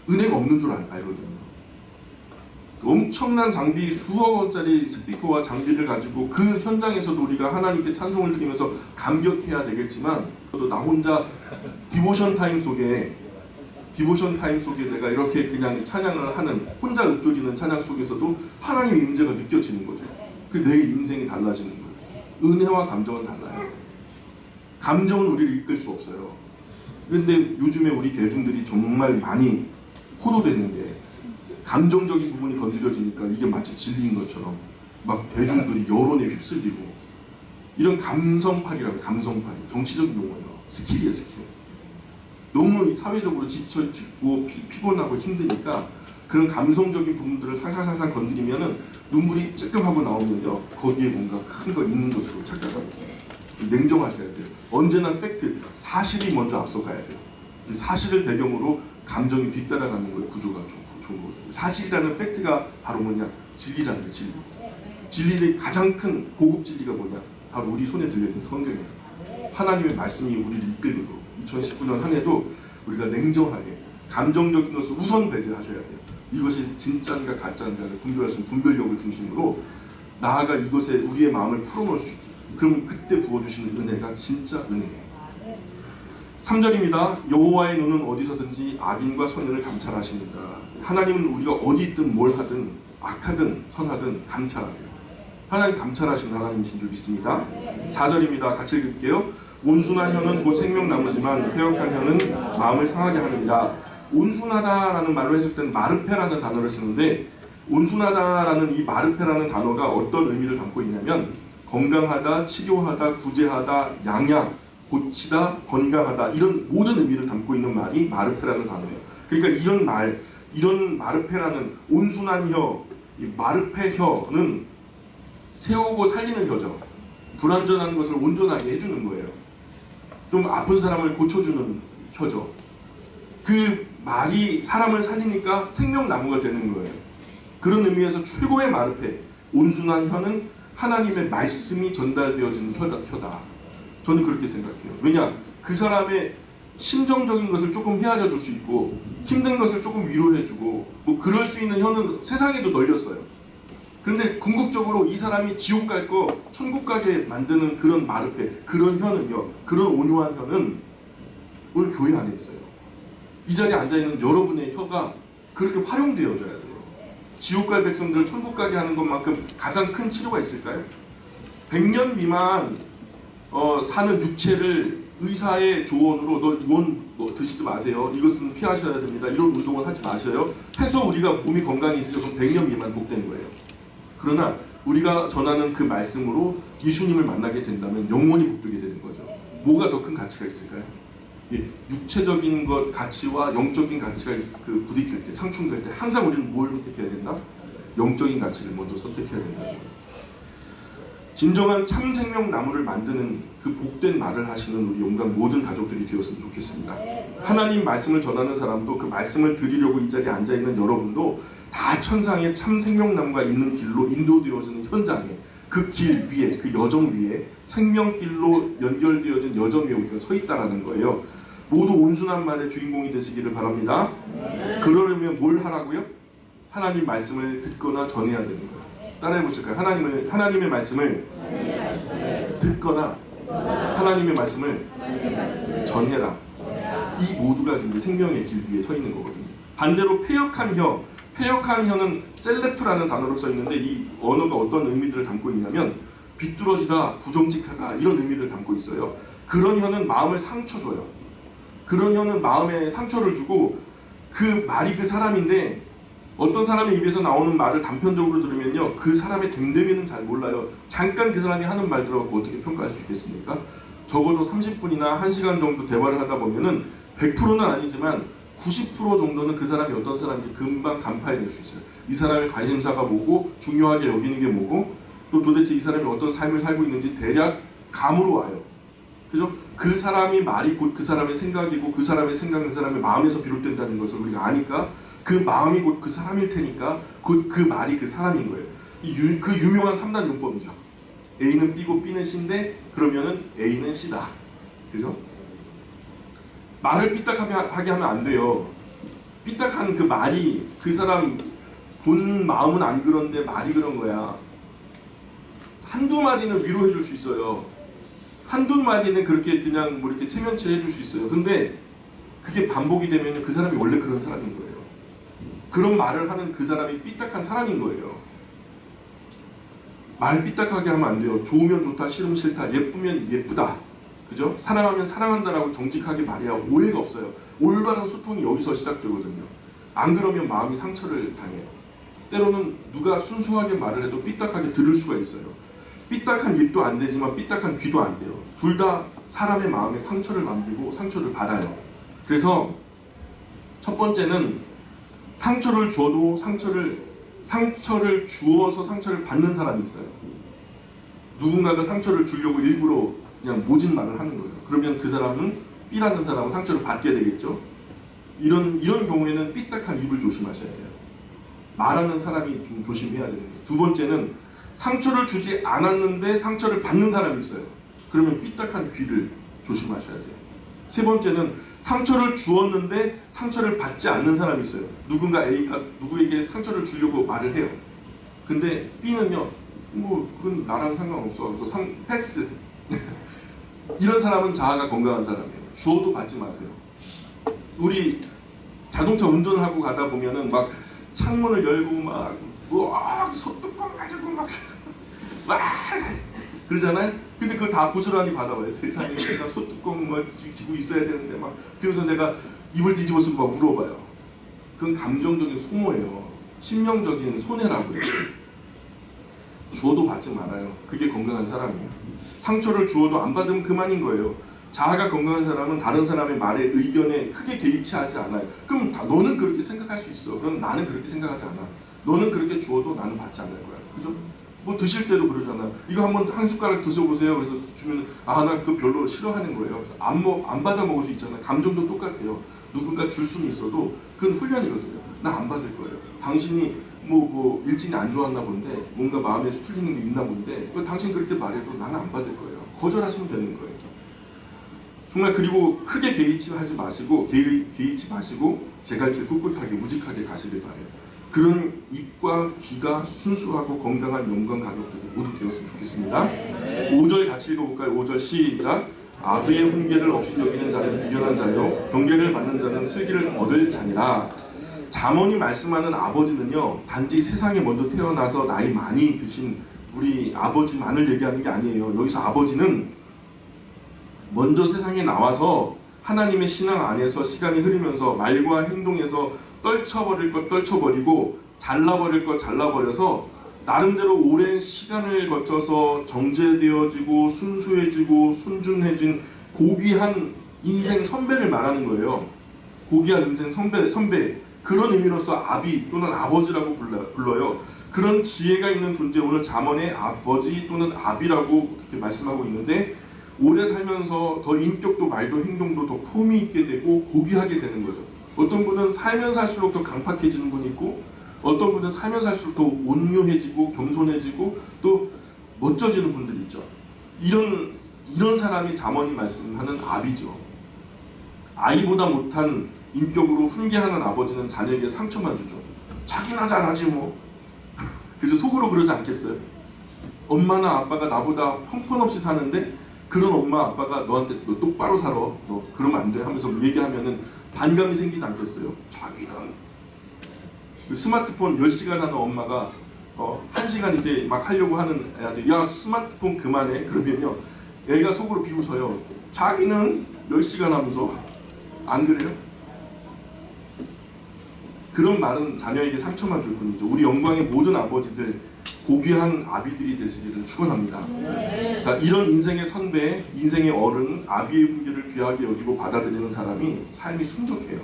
A: 은혜가 없는 줄 알거든요. 엄청난 장비, 수억 원짜리 스피커와 장비를 가지고 그 현장에서도 우리가 하나님께 찬송을 드리면서 감격해야 되겠지만, 저도 나 혼자 디보션 타임 속에 내가 이렇게 그냥 찬양을 하는, 혼자 읊조리는 찬양 속에서도 하나님의 임재가 느껴지는 거죠. 그 내 인생이 달라지는 거예요. 은혜와 감정은 달라요. 감정은 우리를 이끌 수 없어요. 근데 요즘에 우리 대중들이 정말 많이 호도되는 게, 감정적인 부분이 건드려지니까 이게 마치 진리인 것처럼 막 대중들이 여론에 휩쓸리고, 이런 감성팔이라고, 감성팔이 정치적인 용어예요. 스킬이에요, 스킬. 너무 사회적으로 지쳐있고 피곤하고 힘드니까 그런 감성적인 부분들을 살살살살 건드리면은 눈물이 찔끔하고 나오면요, 거기에 뭔가 큰 거 있는 것으로 착각합니다. 냉정하셔야 돼요. 언제나 팩트, 사실이 먼저 앞서가야 돼요. 사실을 배경으로 감정이 뒤따라가는 거예요. 구조가 좋은 거예요. 사실이라는 팩트가 바로 뭐냐? 진리라는 거예요. 진리. 진리의 가장 큰 고급 진리가 뭐냐? 바로 우리 손에 들려있는 성경이에요. 하나님의 말씀이 우리를 이끌고, 2019년 한 해도 우리가 냉정하게 감정적인 것을 우선 배제하셔야 돼요. 이것이 진짜인가 가짜인가를 분별할 수 있는 분별력을 중심으로 나아가 이것에 우리의 마음을 풀어놓을 수 있게. 그럼 그때 부어주시는 은혜가 진짜 은혜예요. 3절입니다. 여호와의 눈은 어디서든지 악인과 선인을 감찰하십니다. 하나님은 우리가 어디 있든 뭘 하든 악하든 선하든 감찰하세요. 하나님 감찰하시는 하나님이신 줄 믿습니다. 4절입니다. 같이 읽을게요. 온순한 혀는 곧 생명나무지만 패역한 혀는 마음을 상하게 하느니라. 온순하다라는 말로 해석된 마르페라는 단어를 쓰는데, 온순하다라는 이 마르페라는 단어가 어떤 의미를 담고 있냐면, 건강하다, 치료하다, 구제하다, 양약, 고치다, 건강하다, 이런 모든 의미를 담고 있는 말이 마르페라는 단어예요. 그러니까 이런 마르페라는 온순한 혀, 이 마르페 혀는 세우고 살리는 혀죠. 불완전한 것을 온전하게 해주는 거예요. 좀 아픈 사람을 고쳐주는 혀죠. 그 말이 사람을 살리니까 생명나무가 되는 거예요. 그런 의미에서 최고의 마르페, 온순한 혀는 하나님의 말씀이 전달되어지는 혀다. 저는 그렇게 생각해요. 왜냐? 그 사람의 심정적인 것을 조금 헤아려 줄 수 있고, 힘든 것을 조금 위로해주고, 뭐 그럴 수 있는 혀는 세상에도 널렸어요. 그런데 궁극적으로 이 사람이 지옥 갈 거 천국 가게 만드는 그런 마르페, 그런 혀는요, 그런 온유한 혀는 오늘 교회 안에 있어요. 이 자리에 앉아있는 여러분의 혀가 그렇게 활용되어져야 돼요. 지옥 갈 백성들을 천국 가게 하는 것만큼 가장 큰 치료가 있을까요? 100년 미만 사는 육체를 의사의 조언으로 너 드시지 마세요. 이것은 피하셔야 됩니다. 이런 운동은 하지 마셔요. 해서 우리가 몸이 건강해지죠. 그럼 100년 미만 복되는 거예요. 그러나 우리가 전하는 그 말씀으로 예수님을 만나게 된다면 영원히 복되게 되는 거죠. 뭐가 더 큰 가치가 있을까요? 육체적인 것 가치와 영적인 가치가 부딪힐 때, 상충될 때 항상 우리는 뭘 선택해야 된다? 영적인 가치를 먼저 선택해야 된다는 거예요. 진정한 참 생명나무를 만드는 그 복된 말을 하시는 우리 용감 모든 가족들이 되었으면 좋겠습니다. 하나님 말씀을 전하는 사람도, 그 말씀을 드리려고 이 자리에 앉아있는 여러분도 다 천상의 참 생명나무가 있는 길로 인도되어지는 현장에, 그 길 위에, 그 여정 위에, 생명길로 연결되어진 여정 위에 우리가 서 있다라는 거예요. 모두 온순한 말의 주인공이 되시기를 바랍니다. 그러려면 뭘 하라고요? 하나님 말씀을 듣거나 전해야 되는 거예요. 따라해 보실까요? 하나님의 말씀을 듣거나 하나님의 말씀을 전해라. 이 모두가 이제 생명의 길 위에 서 있는 거거든요. 반대로 패역한 혀는 셀레프라는 단어로 써 있는데, 이 언어가 어떤 의미들을 담고 있냐면 비뚤어지다, 부정직하다, 이런 의미를 담고 있어요. 그런 혀는 마음을 상처 줘요. 그런 혀는 마음에 상처를 주고, 그 말이 그 사람인데 어떤 사람의 입에서 나오는 말을 단편적으로 들으면요, 그 사람의 됨됨이는 잘 몰라요. 잠깐 그 사람이 하는 말 들어갖고 어떻게 평가할 수 있겠습니까? 적어도 30분이나 1시간 정도 대화를 하다 보면은 100%는 아니지만 90% 정도는 그 사람이 어떤 사람인지 금방 간파해낼 수 있어요. 이 사람의 관심사가 뭐고, 중요하게 여기는 게 뭐고, 또 도대체 이 사람이 어떤 삶을 살고 있는지 대략 감으로 와요. 그죠? 그 사람이 말이 곧 그 사람의 생각이고, 그 사람의 생각은 그 사람의 마음에서 비롯된다는 것을 우리가 아니까, 그 마음이 곧 그 사람일 테니까 곧 그 말이 그 사람인 거예요. 그 유명한 3단 용법이죠. A는 B고 B는 C인데 그러면은 A는 C다. 그죠? 말을 삐딱하게 하면 안 돼요. 삐딱한 그 말이 그 사람 본 마음은 안 그런데 말이 그런 거야. 한두 마디는 위로해 줄 수 있어요. 한두 마디는 그렇게 그냥 뭐 이렇게 체면치 해줄 수 있어요. 근데 그게 반복이 되면 그 사람이 원래 그런 사람인 거예요. 그런 말을 하는 그 사람이 삐딱한 사람인 거예요. 말 삐딱하게 하면 안 돼요. 좋으면 좋다, 싫으면 싫다, 예쁘면 예쁘다. 그죠? 사랑하면 사랑한다라고 정직하게 말해야 오해가 없어요. 올바른 소통이 여기서 시작되거든요. 안 그러면 마음이 상처를 당해요. 때로는 누가 순수하게 말을 해도 삐딱하게 들을 수가 있어요. 삐딱한 입도 안 되지만 삐딱한 귀도 안 돼요. 둘 다 사람의 마음에 상처를 남기고 상처를 받아요. 그래서 첫 번째는 상처를 주어도 상처를 주어서 상처를 받는 사람이 있어요. 누군가가 상처를 주려고 일부러 그냥 모진 말을 하는 거예요. 그러면 그 사람은 B라는 사람은 상처를 받게 되겠죠. 이런 경우에는 삐딱한 입을 조심하셔야 돼요. 말하는 사람이 좀 조심해야 되는 거예요. 두 번째는 상처를 주지 않았는데 상처를 받는 사람이 있어요. 그러면 삐딱한 귀를 조심하셔야 돼요. 세 번째는 상처를 주었는데 상처를 받지 않는 사람이 있어요. 누군가 A가 누구에게 상처를 주려고 말을 해요. 근데 B는요, 뭐 그건 나랑 상관없어. 그래서 패스. 이런 사람은 자아가 건강한 사람이에요. 주어도 받지 마세요. 우리 자동차 운전을 하고 가다 보면은 막 창문을 열고 막 소뚜껑 가지고 막 그러잖아요. 근데 그거 다 고스란히 받아와요. 세상에 내가 소뚜껑 막 쥐고 있어야 되는데 막 그러면서 내가 입을 뒤집어서 막 물어봐요. 그건 감정적인 소모예요. 심령적인 손해라고요. 주어도 받지 말아요. 그게 건강한 사람이에요. 상처를 주어도 안 받으면 그만인 거예요. 자아가 건강한 사람은 다른 사람의 말에 의견에 크게 개의치하지 않아요. 그럼 너는 그렇게 생각할 수 있어. 그럼 나는 그렇게 생각하지 않아. 너는 그렇게 주어도 나는 받지 않을 거야. 그죠? 뭐 드실 때도 그러잖아. 이거 한번 한 숟가락 드셔보세요. 그래서 주면 나 그거 별로 싫어하는 거예요. 그래서 안 받아 먹을 수 있잖아요. 감정도 똑같아요. 누군가 줄 수는 있어도 그건 훈련이거든요. 나 안 받을 거예요. 당신이 뭐 일진이 안 좋았나 본데 뭔가 마음에 수틀리는 게 있나 본데 당신 그렇게 말해도 나는 안 받을 거예요. 거절하시면 되는 거예요. 정말 그리고 크게 개의치 마시고 제 갈 길 꿋꿋하게 무직하게 가시길 바래요. 그런 입과 귀가 순수하고 건강한 영광 가족들이 모두 되었으면 좋겠습니다. 5절 같이 읽어볼까요? 5절 시작. 아비의 훈계를 없이 여기는 자는 미련한 자요 경계를 받는 자는 슬기를 얻을 자니라. 잠언이 말씀하는 아버지는요, 단지 세상에 먼저 태어나서 나이 많이 드신 우리 아버지만을 얘기하는 게 아니에요. 여기서 아버지는 먼저 세상에 나와서 하나님의 신앙 안에서 시간이 흐르면서 말과 행동에서 떨쳐버릴 것 떨쳐버리고 잘라버릴 것 잘라버려서 나름대로 오랜 시간을 거쳐서 정제되어지고 순수해지고 순준해진 고귀한 인생 선배를 말하는 거예요. 고귀한 인생 선배. 그런 의미로서 아비 또는 아버지라고 불러요. 그런 지혜가 있는 존재, 오늘 잠언의 아버지 또는 아비라고 이렇게 말씀하고 있는데, 오래 살면서 더 인격도 말도 행동도 더 품위 있게 되고 고귀하게 되는 거죠. 어떤 분은 살면 살수록 더 강팍해지는 분이 있고, 어떤 분은 살면 살수록 더 온유해지고 겸손해지고 또 멋져지는 분들이 있죠. 이런 사람이 잠언이 말씀하는 아비죠. 아이보다 못한 인격으로 훈계하는 아버지는 자녀에게 상처만 주죠. 자기나 잘하지 뭐. 그래서 속으로 그러지 않겠어요? 엄마나 아빠가 나보다 형편없이 사는데 그런 엄마 아빠가 너한테 너 똑바로 살아, 너 그러면 안 돼 하면서 얘기하면은 반감이 생기지 않겠어요? 자기는 스마트폰 10시간 하는 엄마가 1시간 이제 막 하려고 하는 애한테 야 스마트폰 그만해 그러면요 애가 속으로 비웃어요. 자기는 10시간 하면서 안 그래요? 그런 말은 자녀에게 상처만 줄 뿐이죠. 우리 영광의 모든 아버지들 고귀한 아비들이 되시기를 축원합니다. 자, 이런 인생의 선배, 인생의 어른, 아비의 훈계를 귀하게 여기고 받아들이는 사람이 삶이 순적해요.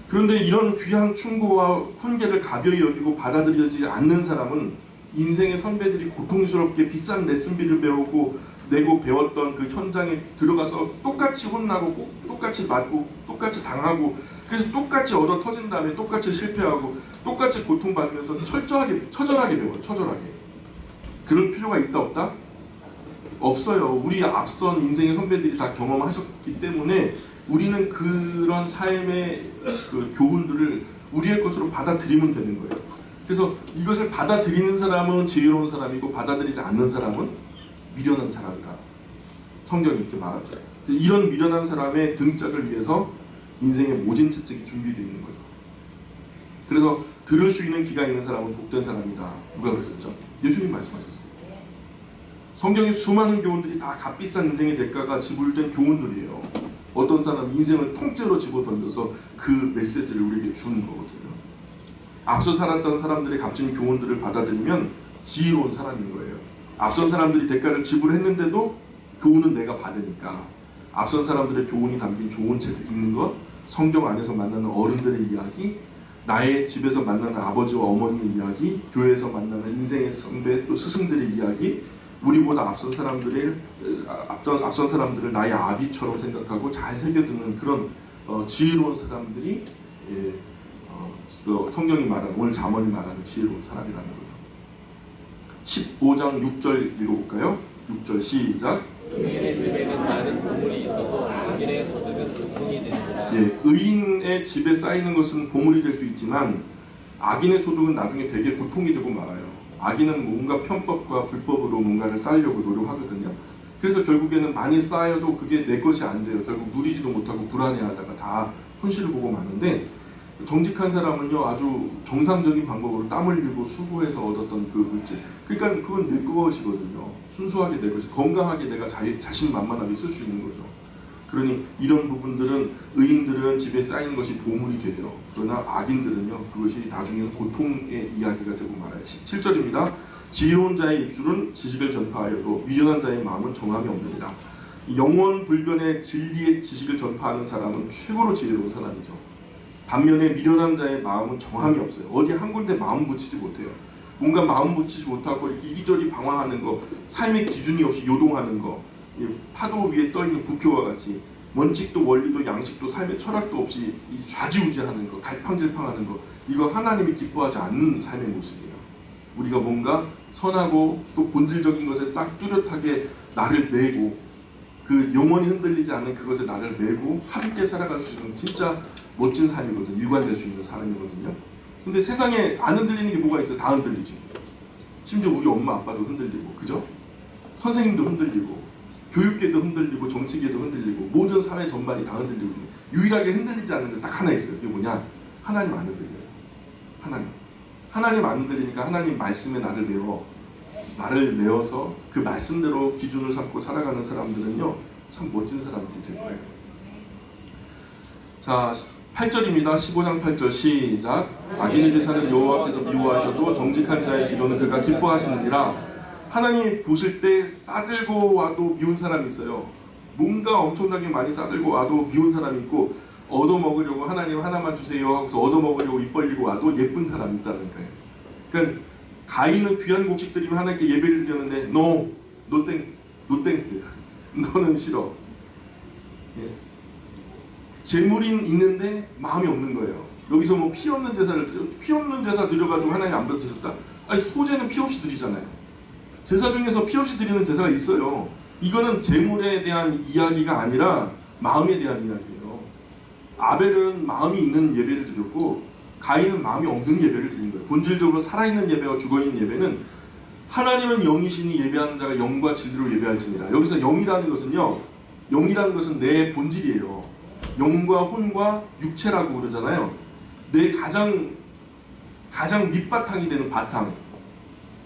A: 그런데 이런 귀한 충고와 훈계를 가벼이 여기고 받아들여지지 않는 사람은 인생의 선배들이 고통스럽게 비싼 레슨비를 내고 배웠던 그 현장에 들어가서 똑같이 혼나고 똑같이 맞고 똑같이 당하고 그래서 똑같이 얻어 터진 다음에 똑같이 실패하고 똑같이 고통받으면서 처절하게 배워요. 처절하게. 그럴 필요가 있다 없다? 없어요. 우리 앞선 인생의 선배들이 다 경험하셨기 때문에 우리는 그런 삶의 그 교훈들을 우리의 것으로 받아들이면 되는 거예요. 그래서 이것을 받아들이는 사람은 지혜로운 사람이고 받아들이지 않는 사람은 미련한 사람이라 성경이 이렇게 말하죠. 이런 미련한 사람의 등짝을 위해서 인생의 모진 채찍이 준비되어 있는 거죠. 그래서 들을 수 있는 귀가 있는 사람은 복된 사람이다. 누가 그러셨죠? 예수님 말씀하셨어요. 성경의 수많은 교훈들이 다 값비싼 인생의 대가가 지불된 교훈들이에요. 어떤 사람 인생을 통째로 집어던져서 그 메시지를 우리에게 주는 거거든요. 앞서 살았던 사람들의 값진 교훈들을 받아들이면 지혜로운 사람인 거예요. 앞선 사람들이 대가를 지불했는데도 교훈은 내가 받으니까 앞선 사람들의 교훈이 담긴 좋은 책을 읽는 것, 성경 안에서 만나는 어른들의 이야기, 나의 집에서 만나는 아버지와 어머니의 이야기, 교회에서 만나는 인생의 선배 또 스승들의 이야기, 우리보다 앞선 사람들을 나의 아비처럼 생각하고 잘 새겨두는 그런 지혜로운 사람들이 성경이 말하는 오늘 잠언이 말하는 지혜로운 사람이라는 거죠. 15장 6절 읽어볼까요? 6절 시작.
B: 의인의 집에는 많은 보물이 있어서 악인의 소득은 고통이 되느니라.
A: 예, 의인의 집에 쌓이는 것은 보물이 될 수 있지만 악인의 소득은 나중에 되게 고통이 되고 말아요. 악인은 뭔가 편법과 불법으로 뭔가를 쌓으려고 노력하거든요. 그래서 결국에는 많이 쌓여도 그게 내 것이 안 돼요. 결국 누리지도 못하고 불안해하다가 다 손실을 보고 마는데 정직한 사람은요 아주 정상적인 방법으로 땀 흘리고 수고해서 얻었던 그 물질, 그러니까 그건 내 것이거든요. 순수하게 내 것이, 건강하게 내가 자신만만하게 쓸 수 있는 거죠. 그러니 이런 부분들은 의인들은 집에 쌓이는 것이 보물이 되죠. 그러나 악인들은요 그것이 나중에는 고통의 이야기가 되고 말아요. 17절입니다. 지혜로운 자의 입술은 지식을 전파하여도 미련한 자의 마음은 정함이 없느니라. 영원 불변의 진리의 지식을 전파하는 사람은 최고로 지혜로운 사람이죠. 반면에 미련한 자의 마음은 정함이 없어요. 어디 한 군데 마음 붙이지 못해요. 뭔가 마음 붙이지 못하고 이렇게 이리저리 방황하는 거, 삶의 기준이 없이 요동하는 거, 파도 위에 떠있는 부표와 같이 원칙도 원리도 양식도 삶의 철학도 없이 좌지우지하는 거, 갈팡질팡하는 거, 이거 하나님이 기뻐하지 않는 삶의 모습이에요. 우리가 뭔가 선하고 또 본질적인 것에 딱 뚜렷하게 나를 메고 그 영원히 흔들리지 않는 그것에 나를 메고 함께 살아갈 수 있는 진짜 멋진 삶이거든요. 일관될 수 있는 사람이거든요. 근데 세상에 안 흔들리는 게 뭐가 있어요? 다 흔들리지. 심지어 우리 엄마 아빠도 흔들리고, 그죠? 선생님도 흔들리고, 교육계도 흔들리고, 정치계도 흔들리고, 모든 사회 전반이 다 흔들리고, 유일하게 흔들리지 않는 게 딱 하나 있어요. 그게 뭐냐? 하나님 안 흔들려요. 하나님 안 흔들리니까 하나님 말씀에 나를 메워서 그 말씀대로 기준을 삼고 살아가는 사람들은요 참 멋진 사람들이 될 거예요. 자, 8절입니다. 15장 8절 시작. 악인의 제사는 여호와께서 미워하셔도 정직한 자의 기도는 그가 기뻐하시느니라. 하나님이 보실 때 싸들고 와도 미운 사람이 있어요. 뭔가 엄청나게 많이 싸들고 와도 미운 사람이 있고, 얻어먹으려고 하나님 하나만 주세요 하고서 얻어먹으려고 입 벌리고 와도 예쁜 사람이 있다는 거예요. 그러니까 가인은 귀한 곡식 드리면 하나님께 예배를 드렸는데 no 땡스 너는 싫어. 예. 재물이 있는데 마음이 없는 거예요. 여기서 뭐 피 없는 제사 드려가지고 하나님 안 받으셨다. 아니 소제는 피 없이 드리잖아요. 제사 중에서 피 없이 드리는 제사가 있어요. 이거는 재물에 대한 이야기가 아니라 마음에 대한 이야기예요. 아벨은 마음이 있는 예배를 드렸고 가인은 마음이 없는 예배를 드린 거예요. 본질적으로 살아있는 예배와 죽어있는 예배는 하나님은 영이시니 예배하는 자가 영과 진리로 예배할지니라. 여기서 영이라는 것은 내 본질이에요. 영과 혼과 육체라고 그러잖아요. 내 가장 밑바탕이 되는 바탕,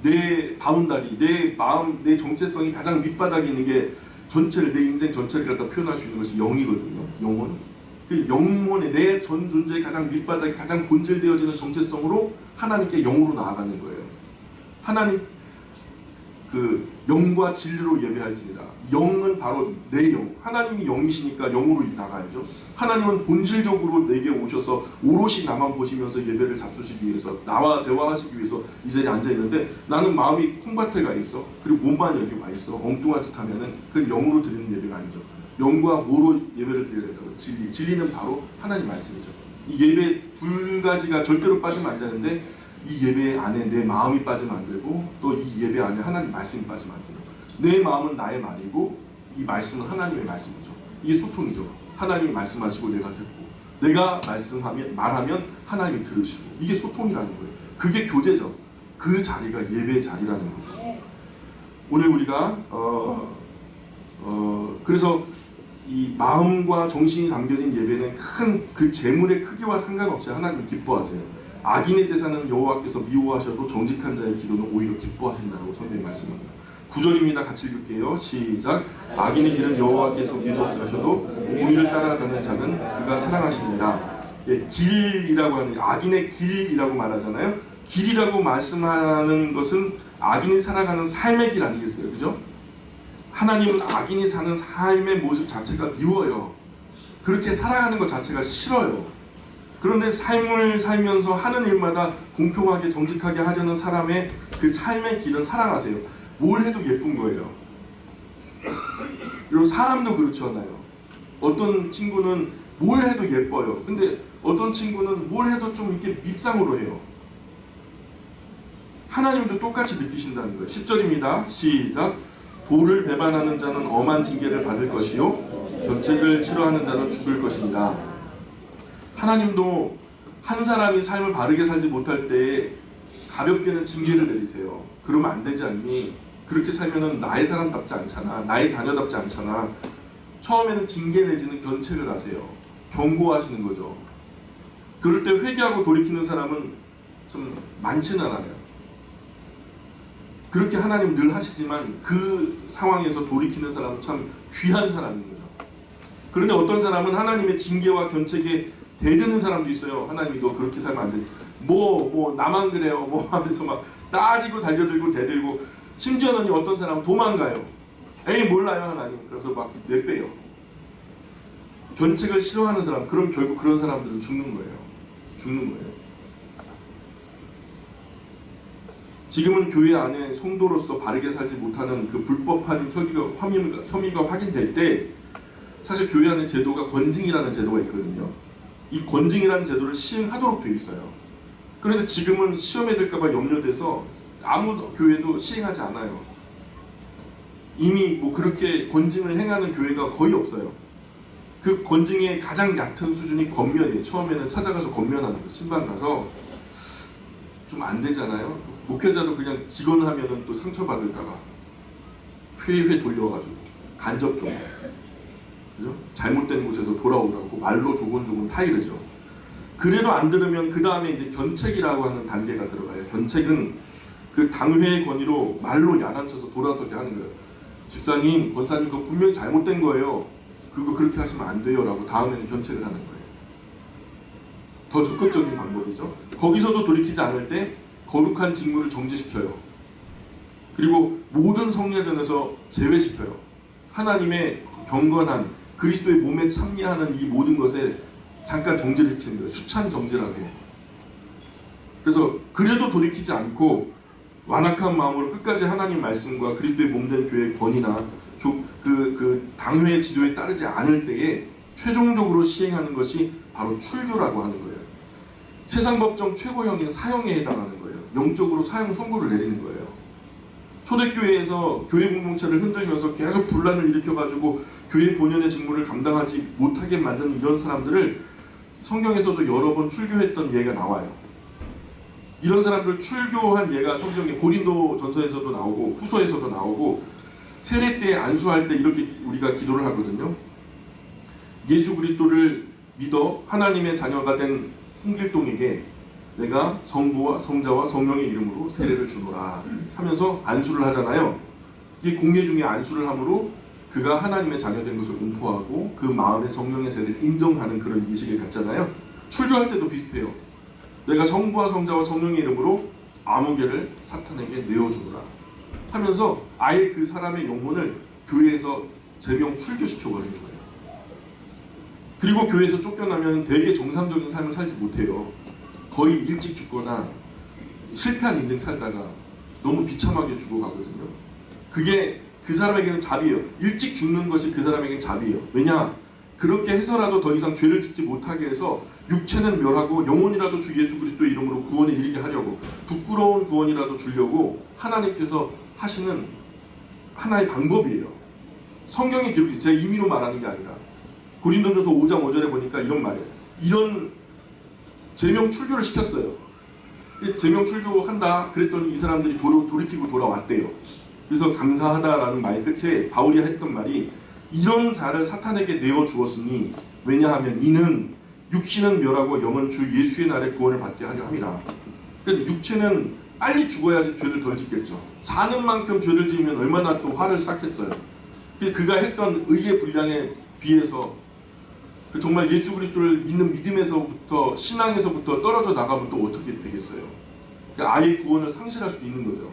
A: 내 바운다리, 내 마음, 내 정체성이 가장 밑바닥에 있는 게 내 인생 전체를 갖다 표현할 수 있는 것이 영이거든요. 영혼. 그 영혼의 내 전 존재의 가장 밑바닥에 가장 본질되어지는 정체성으로 하나님께 영으로 나아가는 거예요. 하나님 그 영과 진리로 예배할지니라. 영은 바로 내 영. 하나님이 영이시니까 영으로 나가야죠. 하나님은 본질적으로 내게 오셔서 오롯이 나만 보시면서 예배를 잡수시기 위해서 나와 대화하시기 위해서 이 자리에 앉아 있는데 나는 마음이 콩밭에 가 있어. 그리고 몸만 여기 와 있어. 엉뚱한 짓 하면은 그건 영으로 드리는 예배가 아니죠. 영과 뭐로 예배를 드려야 된다고? 진리는 바로 하나님 말씀이죠. 이 예배 두 가지가 절대로 빠지면 안 되는데 이 예배 안에 내 마음이 빠지면 안 되고 또 이 예배 안에 하나님 말씀이 빠지면 안 돼요. 내 마음은 나의 말이고 이 말씀은 하나님의 말씀이죠. 이게 소통이죠. 하나님이 말씀하시고 내가 듣고 내가 말하면 하나님이 들으시고 이게 소통이라는 거예요. 그게 교제죠. 그 자리가 예배의 자리라는 거죠. 오늘 우리가 그래서 이 마음과 정신이 담겨진 예배는 큰 그 재물의 크기와 상관없이 하나님이 기뻐하세요. 악인의 제사는 여호와께서 미워하셔도 정직한 자의 기도는 오히려 기뻐하신다고 성경이 말씀합니다. 9절입니다. 같이 읽을게요. 시작. 악인의 길은 여호와께서 미워하셔도 공의를 따라가는 자는 그가 사랑하시니라. 예, 길이라고 하는 악인의 길이라고 말하잖아요. 길이라고 말씀하는 것은 악인이 살아가는 삶의 길 아니겠어요? 그죠? 하나님은 악인이 사는 삶의 모습 자체가 미워요. 그렇게 살아가는 것 자체가 싫어요. 그런데 삶을 살면서 하는 일마다 공평하게 정직하게 하려는 사람의 그 삶의 길은 사랑하세요. 뭘 해도 예쁜 거예요. 그리고 사람도 그렇지 않아요. 어떤 친구는 뭘 해도 예뻐요. 근데 어떤 친구는 뭘 해도 좀 이렇게 밉상으로 해요. 하나님도 똑같이 느끼신다는 거예요. 10절입니다. 시작. 도를 배반하는 자는 엄한 징계를 받을 것이요 견책을 싫어하는 자는 죽을 것입니다. 하나님도 한 사람이 삶을 바르게 살지 못할 때에 가볍게는 징계를 내리세요. 그러면 안 되지 않니? 그렇게 살면은 나의 사람답지 않잖아. 나의 자녀답지 않잖아. 처음에는 징계 내지는 견책을 하세요. 경고하시는 거죠. 그럴 때 회개하고 돌이키는 사람은 좀 많지는 않아요. 그렇게 하나님 늘 하시지만 그 상황에서 돌이키는 사람은 참 귀한 사람인 거죠. 그런데 어떤 사람은 하나님의 징계와 견책에 대드는 사람도 있어요. 하나님이 너 그렇게 살면 안 돼. 뭐 나만 그래요. 뭐 하면서 막 따지고 달려들고 대들고 심지어는 어떤 사람은 도망가요. 에이 몰라요 하나님. 그래서 막 내빼요. 견책을 싫어하는 사람, 그럼 결국 그런 사람들은 죽는 거예요. 죽는 거예요. 지금은 교회 안에 성도로서 바르게 살지 못하는 그 불법한 혐의가 확인될 때 사실 교회 안에 제도가 권징이라는 제도가 있거든요. 이 권징이라는 제도를 시행하도록 되어 있어요. 그런데 지금은 시험에 들까봐 염려돼서 아무 교회도 시행하지 않아요. 이미 뭐 그렇게 권징을 행하는 교회가 거의 없어요. 그 권징의 가장 얕은 수준이 권면이에요. 처음에는 찾아가서 권면하는 거, 신방 가서 좀 안 되잖아요. 목회자도 그냥 직원 하면은 또 상처받을까봐 회회 돌려가지고 간접 좀 그죠? 잘못된 곳에서 돌아오라고 말로 조곤조곤 타이르죠. 그래도 안 들으면 그 다음에 이제 견책이라고 하는 단계가 들어가요. 견책은 그 당회의 권위로 말로 야단쳐서 돌아서게 하는 거예요. 집사님, 권사님 그거 분명히 잘못된 거예요. 그거 그렇게 하시면 안 돼요 라고 다음에는 견책을 하는 거예요. 더 적극적인 방법이죠. 거기서도 돌이키지 않을 때 거룩한 직무를 정지시켜요. 그리고 모든 성례전에서 제외시켜요. 하나님의 경건한 그리스도의 몸에 참여하는 이 모든 것에 잠깐 정지를 시키는 거예요. 수찬 정지라고 해요. 그래서 그래도 돌이키지 않고 완악한 마음으로 끝까지 하나님 말씀과 그리스도의 몸된 교회의 권위나 그 당회의 지도에 따르지 않을 때에 최종적으로 시행하는 것이 바로 출교라고 하는 거예요. 세상 법정 최고형인 사형에 해당하는 거예요. 영적으로 사형 선고를 내리는 거예요. 초대교회에서 교회 공동체를 흔들면서 계속 분란을 일으켜가지고 교회 본연의 직무를 감당하지 못하게 만드는 이런 사람들을 성경에서도 여러 번 출교했던 예가 나와요. 이런 사람들 출교한 예가 성경에 고린도 전서에서도 나오고 후서에서도 나오고 세례 때 안수할 때 이렇게 우리가 기도를 하거든요. 예수 그리스도를 믿어 하나님의 자녀가 된 홍길동에게 내가 성부와 성자와 성령의 이름으로 세례를 주노라 하면서 안수를 하잖아요. 이 공예 중에 안수를 함으로 그가 하나님의 자녀된 것을 공포하고 그 마음의 성령의 세례를 인정하는 그런儀式을 갖잖아요. 출교할 때도 비슷해요. 내가 성부와 성자와 성령의 이름으로 아무개를 사탄에게 내어주노라 하면서 아예 그 사람의 영혼을 교회에서 제명 출교시켜버리는 거예요. 그리고 교회에서 쫓겨나면 되게 정상적인 삶을 살지 못해요. 거의 일찍 죽거나 실패한 인생 살다가 너무 비참하게 죽어가거든요. 그게 그 사람에게는 잡이에요. 일찍 죽는 것이 그 사람에게는 잡이에요. 왜냐? 그렇게 해서라도 더 이상 죄를 짓지 못하게 해서 육체는 멸하고 영혼이라도 주 예수 그리스도의 이름으로 구원에 이르게 하려고, 부끄러운 구원이라도 주려고 하나님께서 하시는 하나의 방법이에요. 성경의 기록이 제 임의로 말하는 게 아니라 고린도전서 5장 5절에 보니까 이런 말이에요. 이런 제명 출교를 시켰어요. 제명 출교한다 그랬더니 이 사람들이 돌이키고 돌아왔대요. 그래서 감사하다라는 말 끝에 바울이 했던 말이, 이런 자를 사탄에게 내어 주었으니 왜냐하면 이는 육신은 멸하고 영은 주 예수의 날에 구원을 받게 하려 함이라. 그러니까 육체는 빨리 죽어야지 죄를 덜 짓겠죠. 사는 만큼 죄를 지으면 얼마나 또 화를 쌓겠어요. 그가 했던 의의 분량에 비해서 정말 예수 그리스도를 믿는 믿음에서부터, 신앙에서부터 떨어져 나가면 또 어떻게 되겠어요. 아예 구원을 상실할 수도 있는 거죠.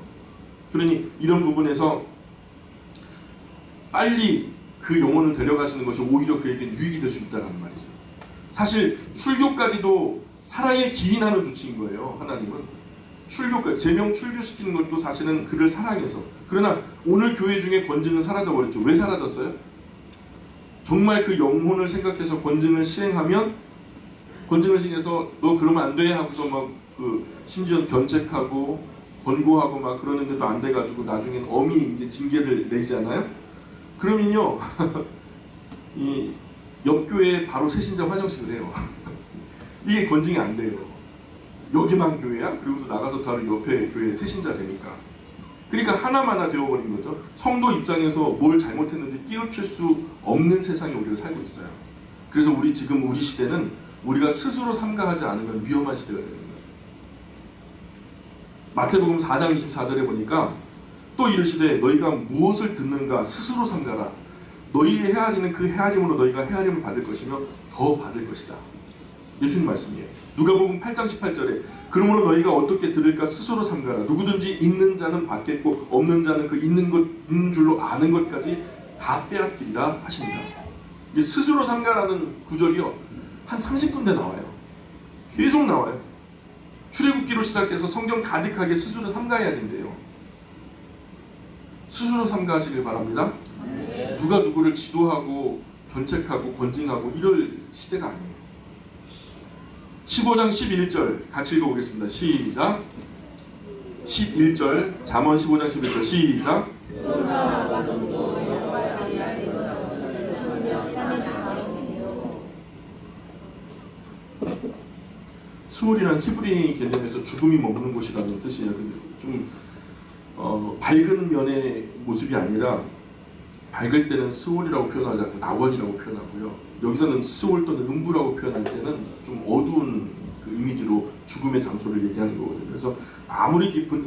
A: 그러니 이런 부분에서 빨리 그 영혼을 데려가시는 것이 오히려 그에게 유익이 될 수 있다는 말이죠. 사실 출교까지도 사랑에 기인하는 조치인 거예요. 하나님은 출교까지, 제명 출교시키는 것도 사실은 그를 사랑해서. 그러나 오늘 교회 중에 권증은 사라져버렸죠. 왜 사라졌어요? 정말 그 영혼을 생각해서 권증을 시행하면, 권증을 시행해서 너 그러면 안 돼 하고서 막 심지어 견책하고 권고하고 막 그러는데도 안 돼가지고 나중엔 엄히 이제 징계를 내리잖아요. 그러면요 이 옆교회에 바로 새신자 환영식을 해요. 이게 권증이 안 돼요. 여기만 교회야? 그리고서 나가서 다른 옆에 교회에 새신자 되니까. 그러니까 하나마나 되어버린 거죠. 성도 입장에서 뭘 잘못했는지 끼우칠 수 없는 세상에 우리가 살고 있어요. 그래서 우리 시대는 우리가 스스로 삼가하지 않으면 위험한 시대가 되는 거예요. 마태복음 4장 24절에 보니까 또 이르시되 너희가 무엇을 듣는가 스스로 삼가라. 너희의 헤아리는 그 헤아림으로 너희가 헤아림을 받을 것이며 더 받을 것이다. 예수님 말씀이에요. 누가복음 8장 18절에 그러므로 너희가 어떻게 들을까 스스로 삼가라. 누구든지 있는 자는 받겠고 없는 자는 그 있는 줄로 아는 것까지 다 빼앗기리라 하십니다. 이게 스스로 삼가라는 구절이요 한 30군데 나와요. 계속 나와요. 출애굽기로 시작해서 성경 가득하게 스스로 삼가야 된대요. 스스로 삼가하시길 바랍니다. 누가 누구를 지도하고 견책하고 권징하고 이럴 시대가 아니에요. 15장 11절 같이 읽어보겠습니다. 시작. 11절 잠언 15장 11절 시작. 수월이란 히브리 개념에서 죽음이 머무는 곳이라는 뜻이에요. 근데 좀 밝은 면의 모습이 아니라, 밝을 때는 스올이라고 표현하지 않고 나원이라고 표현하고요. 여기서는 스올 또는 음부라고 표현할 때는 좀 어두운 그 이미지로 죽음의 장소를 얘기하는 거거든요. 그래서 아무리 깊은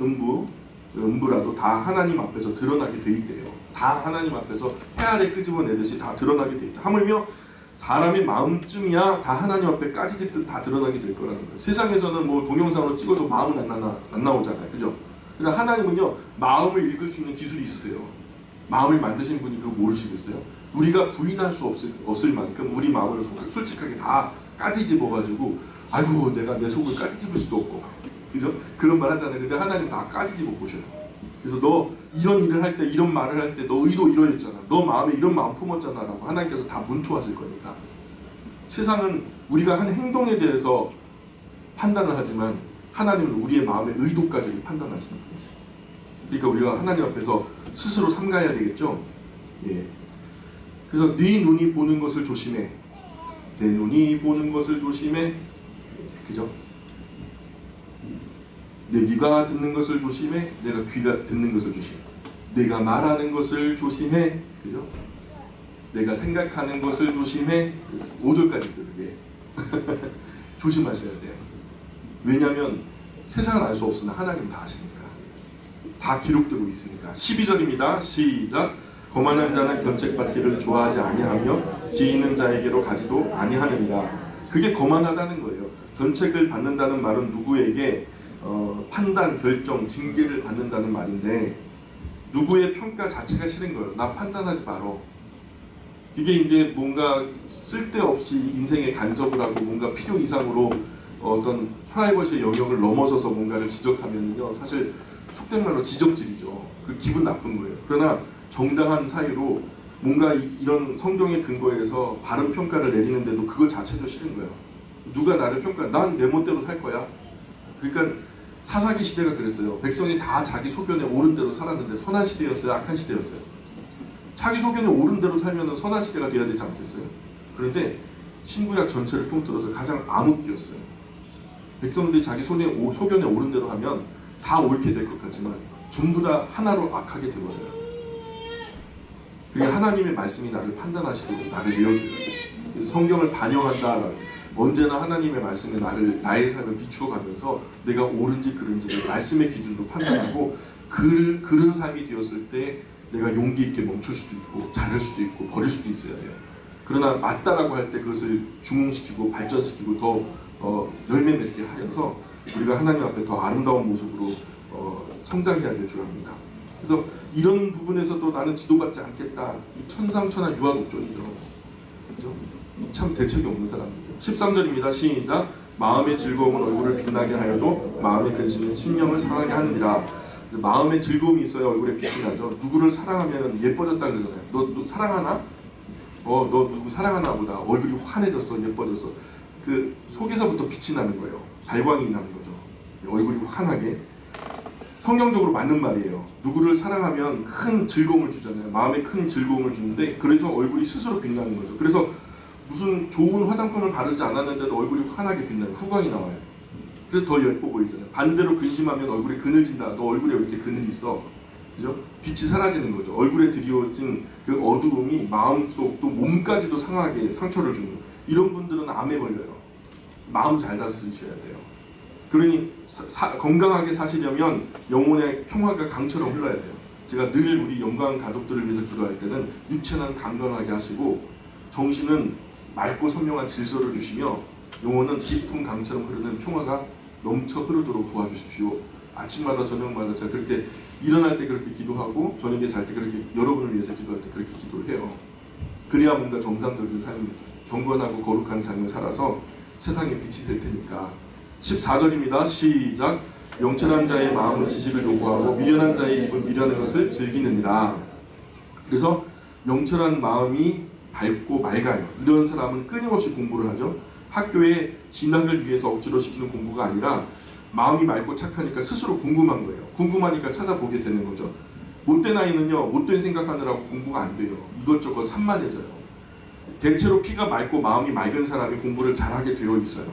A: 음부라도 다 하나님 앞에서 드러나게 돼 있대요. 다 하나님 앞에서 해 아래 끄집어내듯이 다 드러나게 돼 있다. 하물며 사람의 마음쯤이야 다 하나님 앞에 까지짓듯 다 드러나게 될 거라는 거예요. 세상에서는 뭐 동영상으로 찍어도 마음은 안 나오잖아요. 그죠? 그러니까 하나님은요 마음을 읽을 수 있는 기술이 있으세요. 마음을 만드신 분이 그거 모르시겠어요? 우리가 부인할 수 없을 만큼 우리 마음을 솔직하게 다 까디집어가지고 아이고 내가 내 속을 까디집을 수도 없고, 그죠? 그런 말 하잖아요. 근데 하나님 다 까디집어 보셔요. 그래서 너 이런 일을 할 때 이런 말을 할 때 너 의도 이러했잖아. 너 마음에 이런 마음 품었잖아 라고 하나님께서 다 문초하실 거니까. 세상은 우리가 하는 행동에 대해서 판단을 하지만 하나님은 우리의 마음의 의도까지 판단하시는 분이세요. 그러니까 우리가 하나님 앞에서 스스로 삼가야 되겠죠. 예. 그래서 네 눈이 보는 것을 조심해. 내 눈이 보는 것을 조심해. 그죠? 내 귀가 듣는 것을 조심해. 내가 귀가 듣는 것을 조심해. 내가 말하는 것을 조심해. 그죠? 내가 생각하는 것을 조심해. 5절까지 있어요. 그게. 조심하셔야 돼요. 왜냐하면 세상은 알 수 없으나 하나님 다 아시니까. 다 기록되고 있으니까. 12절입니다. 시작. 거만한 자는 견책받기를 좋아하지 아니하며 지혜 있는 자에게로 가지도 아니하느니라. 그게 거만하다는 거예요. 견책을 받는다는 말은 누구에게 판단, 결정, 징계를 받는다는 말인데 누구의 평가 자체가 싫은 거예요. 나 판단하지 마라. 이게 이제 뭔가 쓸데없이 인생에 간섭을 하고 뭔가 필요 이상으로 어떤 프라이버시의 영역을 넘어서서 뭔가를 지적하면요 사실 속된 말로 지적질이죠. 그 기분 나쁜 거예요. 그러나 정당한 사유로 뭔가 이런 성경의 근거에서 바른 평가를 내리는데도 그거 자체도 싫은 거예요. 누가 나를 평가해? 난 내 멋대로 살 거야. 그러니까 사사기 시대가 그랬어요. 백성이 다 자기 소견에 옳은 대로 살았는데 선한 시대였어요? 악한 시대였어요? 자기 소견에 옳은 대로 살면 선한 시대가 돼야 되지 않겠어요? 그런데 신구약 전체를 통틀어서 가장 암흑기였어요. 백성들이 자기 소견에 옳은 대로 하면 다 옳게 될 것 같지만 전부 다 하나로 악하게 되버려요. 그리고 하나님의 말씀이 나를 판단하시도록 나를 내어드려요. 그래서 성경을 반영한다. 언제나 하나님의 말씀에 나의 삶을 비추어가면서 내가 옳은지 그른지를 말씀의 기준으로 판단하고 그런 삶이 되었을 때 내가 용기 있게 멈출 수도 있고 잘할 수도 있고 버릴 수도 있어야 돼요. 그러나 맞다라고 할 때 그것을 중흥시키고 발전시키고 더 열매 맺게 하여서 우리가 하나님 앞에 더 아름다운 모습으로 성장해야 될 줄 압니다. 그래서 이런 부분에서도 나는 지도받지 않겠다. 이 천상천하 유아독존이죠. 그죠? 참 대책이 없는 사람들이에요. 13절입니다. 시작. 마음의 즐거움은 얼굴을 빛나게 하여도 마음의 근심은 심령을 상하게 하느니라. 마음의 즐거움이 있어야 얼굴에 빛이 나죠. 누구를 사랑하면 예뻐졌다 그러잖아요. 너 사랑하나? 너 누구 사랑하나 보다. 얼굴이 환해졌어. 예뻐졌어. 그 속에서부터 빛이 나는 거예요. 발광이 나는 거죠. 얼굴이 환하게. 성경적으로 맞는 말이에요. 누구를 사랑하면 큰 즐거움을 주잖아요. 마음에 큰 즐거움을 주는데 그래서 얼굴이 스스로 빛나는 거죠. 그래서 무슨 좋은 화장품을 바르지 않았는데도 얼굴이 환하게 빛나요. 후광이 나와요. 그래서 더 예뻐 보이잖아요. 반대로 근심하면 얼굴에 그늘진다. 너 얼굴에 왜 이렇게 그늘이 있어? 그죠? 빛이 사라지는 거죠. 얼굴에 드리워진 그 어두움이 마음속 또 몸까지도 상하게 상처를 주는 이런 분들은 암에 걸려요. 마음 잘 다스리셔야 돼요. 그러니 건강하게 사시려면 영혼의 평화가 강처럼 흘러야 돼요. 제가 늘 우리 영광 가족들을 위해서 기도할 때는 육체는 강건하게 하시고 정신은 맑고 선명한 질서를 주시며 영혼은 깊은 강처럼 흐르는 평화가 넘쳐 흐르도록 도와주십시오. 아침마다 저녁마다 제가 그렇게 일어날 때 그렇게 기도하고 저녁에 잘 때 그렇게 여러분을 위해서 기도할 때 그렇게 기도를 해요. 그래야 뭔가 정상적인 삶, 경건하고 거룩한 삶을 살아서 세상에 빛이 될 테니까. 14절입니다. 시작. 명철한 자의 마음은 지식을 요구하고 미련한 자의 입은 미련한 것을 즐기느니라. 그래서 명철한 마음이 밝고 맑아요. 이런 사람은 끊임없이 공부를 하죠. 학교에 진학을 위해서 억지로 시키는 공부가 아니라 마음이 맑고 착하니까 스스로 궁금한 거예요. 궁금하니까 찾아보게 되는 거죠. 못된 아이는요, 못된 생각하느라고 공부가 안 돼요. 이것저것 산만해져요. 대체로 피가 맑고 마음이 맑은 사람이 공부를 잘하게 되어 있어요.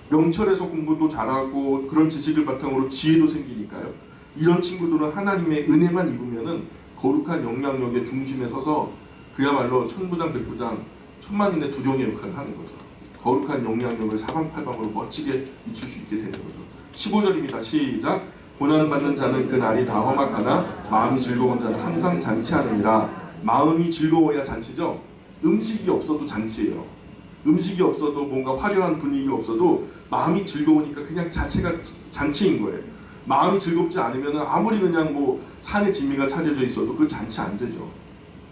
A: 명철해서 공부도 잘하고 그런 지식을 바탕으로 지혜도 생기니까요. 이런 친구들은 하나님의 은혜만 입으면은 거룩한 영향력의 중심에 서서 그야말로 천부장 백부장 천만인의 두종의 역할을 하는 거죠. 거룩한 영향력을 사방팔방으로 멋지게 미칠 수 있게 되는 거죠. 15절입니다. 시작. 고난받는 자는 그 날이 다 험악하나 마음이 즐거운 자는 항상 잔치하느니라. 마음이 즐거워야 잔치죠. 음식이 없어도 잔치예요. 음식이 없어도 뭔가 화려한 분위기가 없어도 마음이 즐거우니까 그냥 자체가 잔치인 거예요. 마음이 즐겁지 않으면 아무리 그냥 뭐 산에 진미가 차려져 있어도 그 잔치 안 되죠.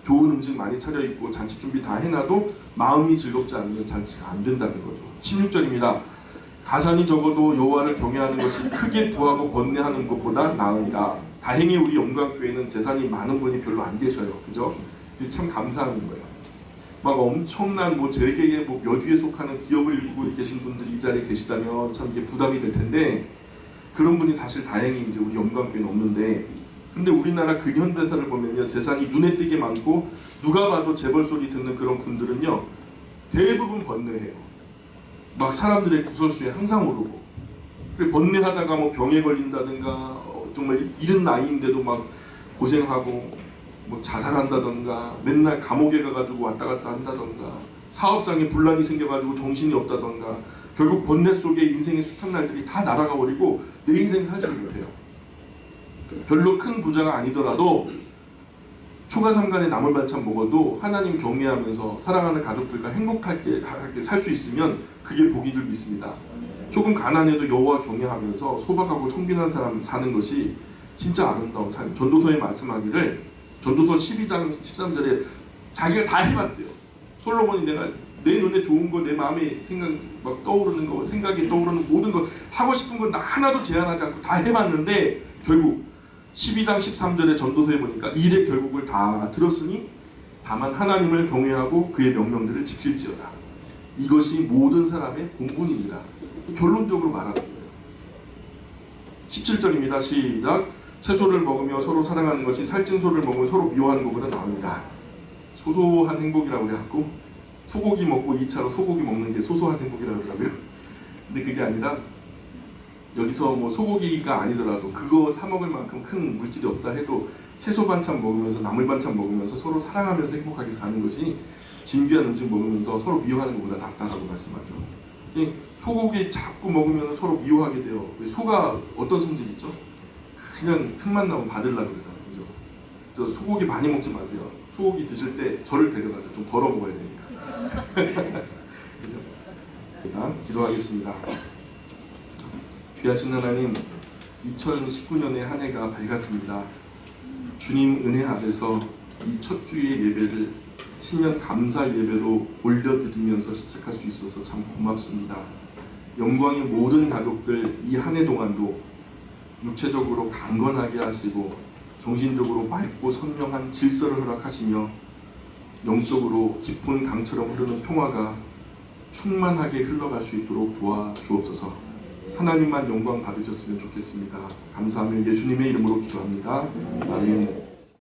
A: 좋은 음식 많이 차려있고 잔치 준비 다 해놔도 마음이 즐겁지 않으면 잔치가 안 된다는 거죠. 16절입니다. 가산이 적어도 여호와를 경외하는 것이 크게 부하고 번뇌하는 것보다 나으니라. 다행히 우리 영광교회는 재산이 많은 분이 별로 안 계셔요. 그죠? 참 감사한 거예요. 막 엄청난 뭐 재계의 뭐 몇 위에 속하는 기업을 이루고 계신 분들이 이 자리에 계시다면 참 이게 부담이 될 텐데 그런 분이 사실 다행히 이제 우리 영광교회는 없는데 근데 우리나라 근현대사를 보면요 재산이 눈에 띄게 많고 누가 봐도 재벌 소리 듣는 그런 분들은요 대부분 번뇌해요. 막 사람들의 구설수에 항상 오르고 그리고 번뇌하다가 뭐 병에 걸린다든가 정말 이른 나이인데도 막 고생하고 뭐 자살한다던가 맨날 감옥에 가가지고 왔다 갔다 한다던가 사업장에 분란이 생겨가지고 정신이 없다던가 결국 번뇌 속에 인생의 숱한 날들이 다 날아가 버리고 내 인생 살지를 못해요. 별로 큰 부자가 아니더라도 초가삼간에 나물 반찬 먹어도 하나님 경외하면서 사랑하는 가족들과 행복하게 살 수 있으면 그게 복인 줄 믿습니다. 조금 가난해도 여호와 경외하면서 소박하고 청빈한 사람 사는 것이 진짜 아름다운 삶. 전도서에 말씀하기를 전도서 12장 13절에 자기가 다 해봤대요. 솔로몬이 내가 내 눈에 좋은 거, 내 마음에 생각 막 떠오르는 거, 생각이 떠오르는 모든 거 하고 싶은 건 하나도 제한하지 않고 다 해봤는데 결국 12장 13절의 전도서에 보니까 일의 결국을 다 들었으니 다만 하나님을 경외하고 그의 명령들을 지킬지어다. 이것이 모든 사람의 본분입니다. 결론적으로 말하는 거예요. 17절입니다. 시작. 채소를 먹으며 서로 사랑하는 것이 살찐 소를 먹으며 서로 미워하는 것보다 나옵니다. 소소한 행복이라고 해갖고 소고기 먹고 2차로 소고기 먹는 게 소소한 행복이라고 하더라고요. 근데 그게 아니라 여기서 뭐 소고기가 아니더라도 그거 사 먹을 만큼 큰 물질이 없다 해도 채소 반찬 먹으면서 나물 반찬 먹으면서 서로 사랑하면서 행복하게 사는 것이 진귀한 음식 먹으면서 서로 미워하는 것보다 낫다라고 말씀하죠. 소고기 자꾸 먹으면 서로 미워하게 돼요. 소가 어떤 성질이 있죠? 그냥 틈만 나면 받으려고 그러잖아요. 그죠? 그래서 소고기 많이 먹지 마세요. 소고기 드실 때 저를 데려가서 좀 덜어 먹어야 되니까. 그죠? 일단 기도하겠습니다. 귀하신 하나님, 2019년의 한 해가 밝았습니다. 주님 은혜 아래서 이 첫 주의 예배를 신년 감사 예배로 올려드리면서 시작할 수 있어서 참 고맙습니다. 영광의 모든 가족들 이 한 해 동안도 육체적으로 강건하게 하시고 정신적으로 맑고 선명한 질서를 허락하시며 영적으로 깊은 강처럼 흐르는 평화가 충만하게 흘러갈 수 있도록 도와주옵소서. 하나님만 영광 받으셨으면 좋겠습니다. 감사하며 예수님의 이름으로 기도합니다. 아멘.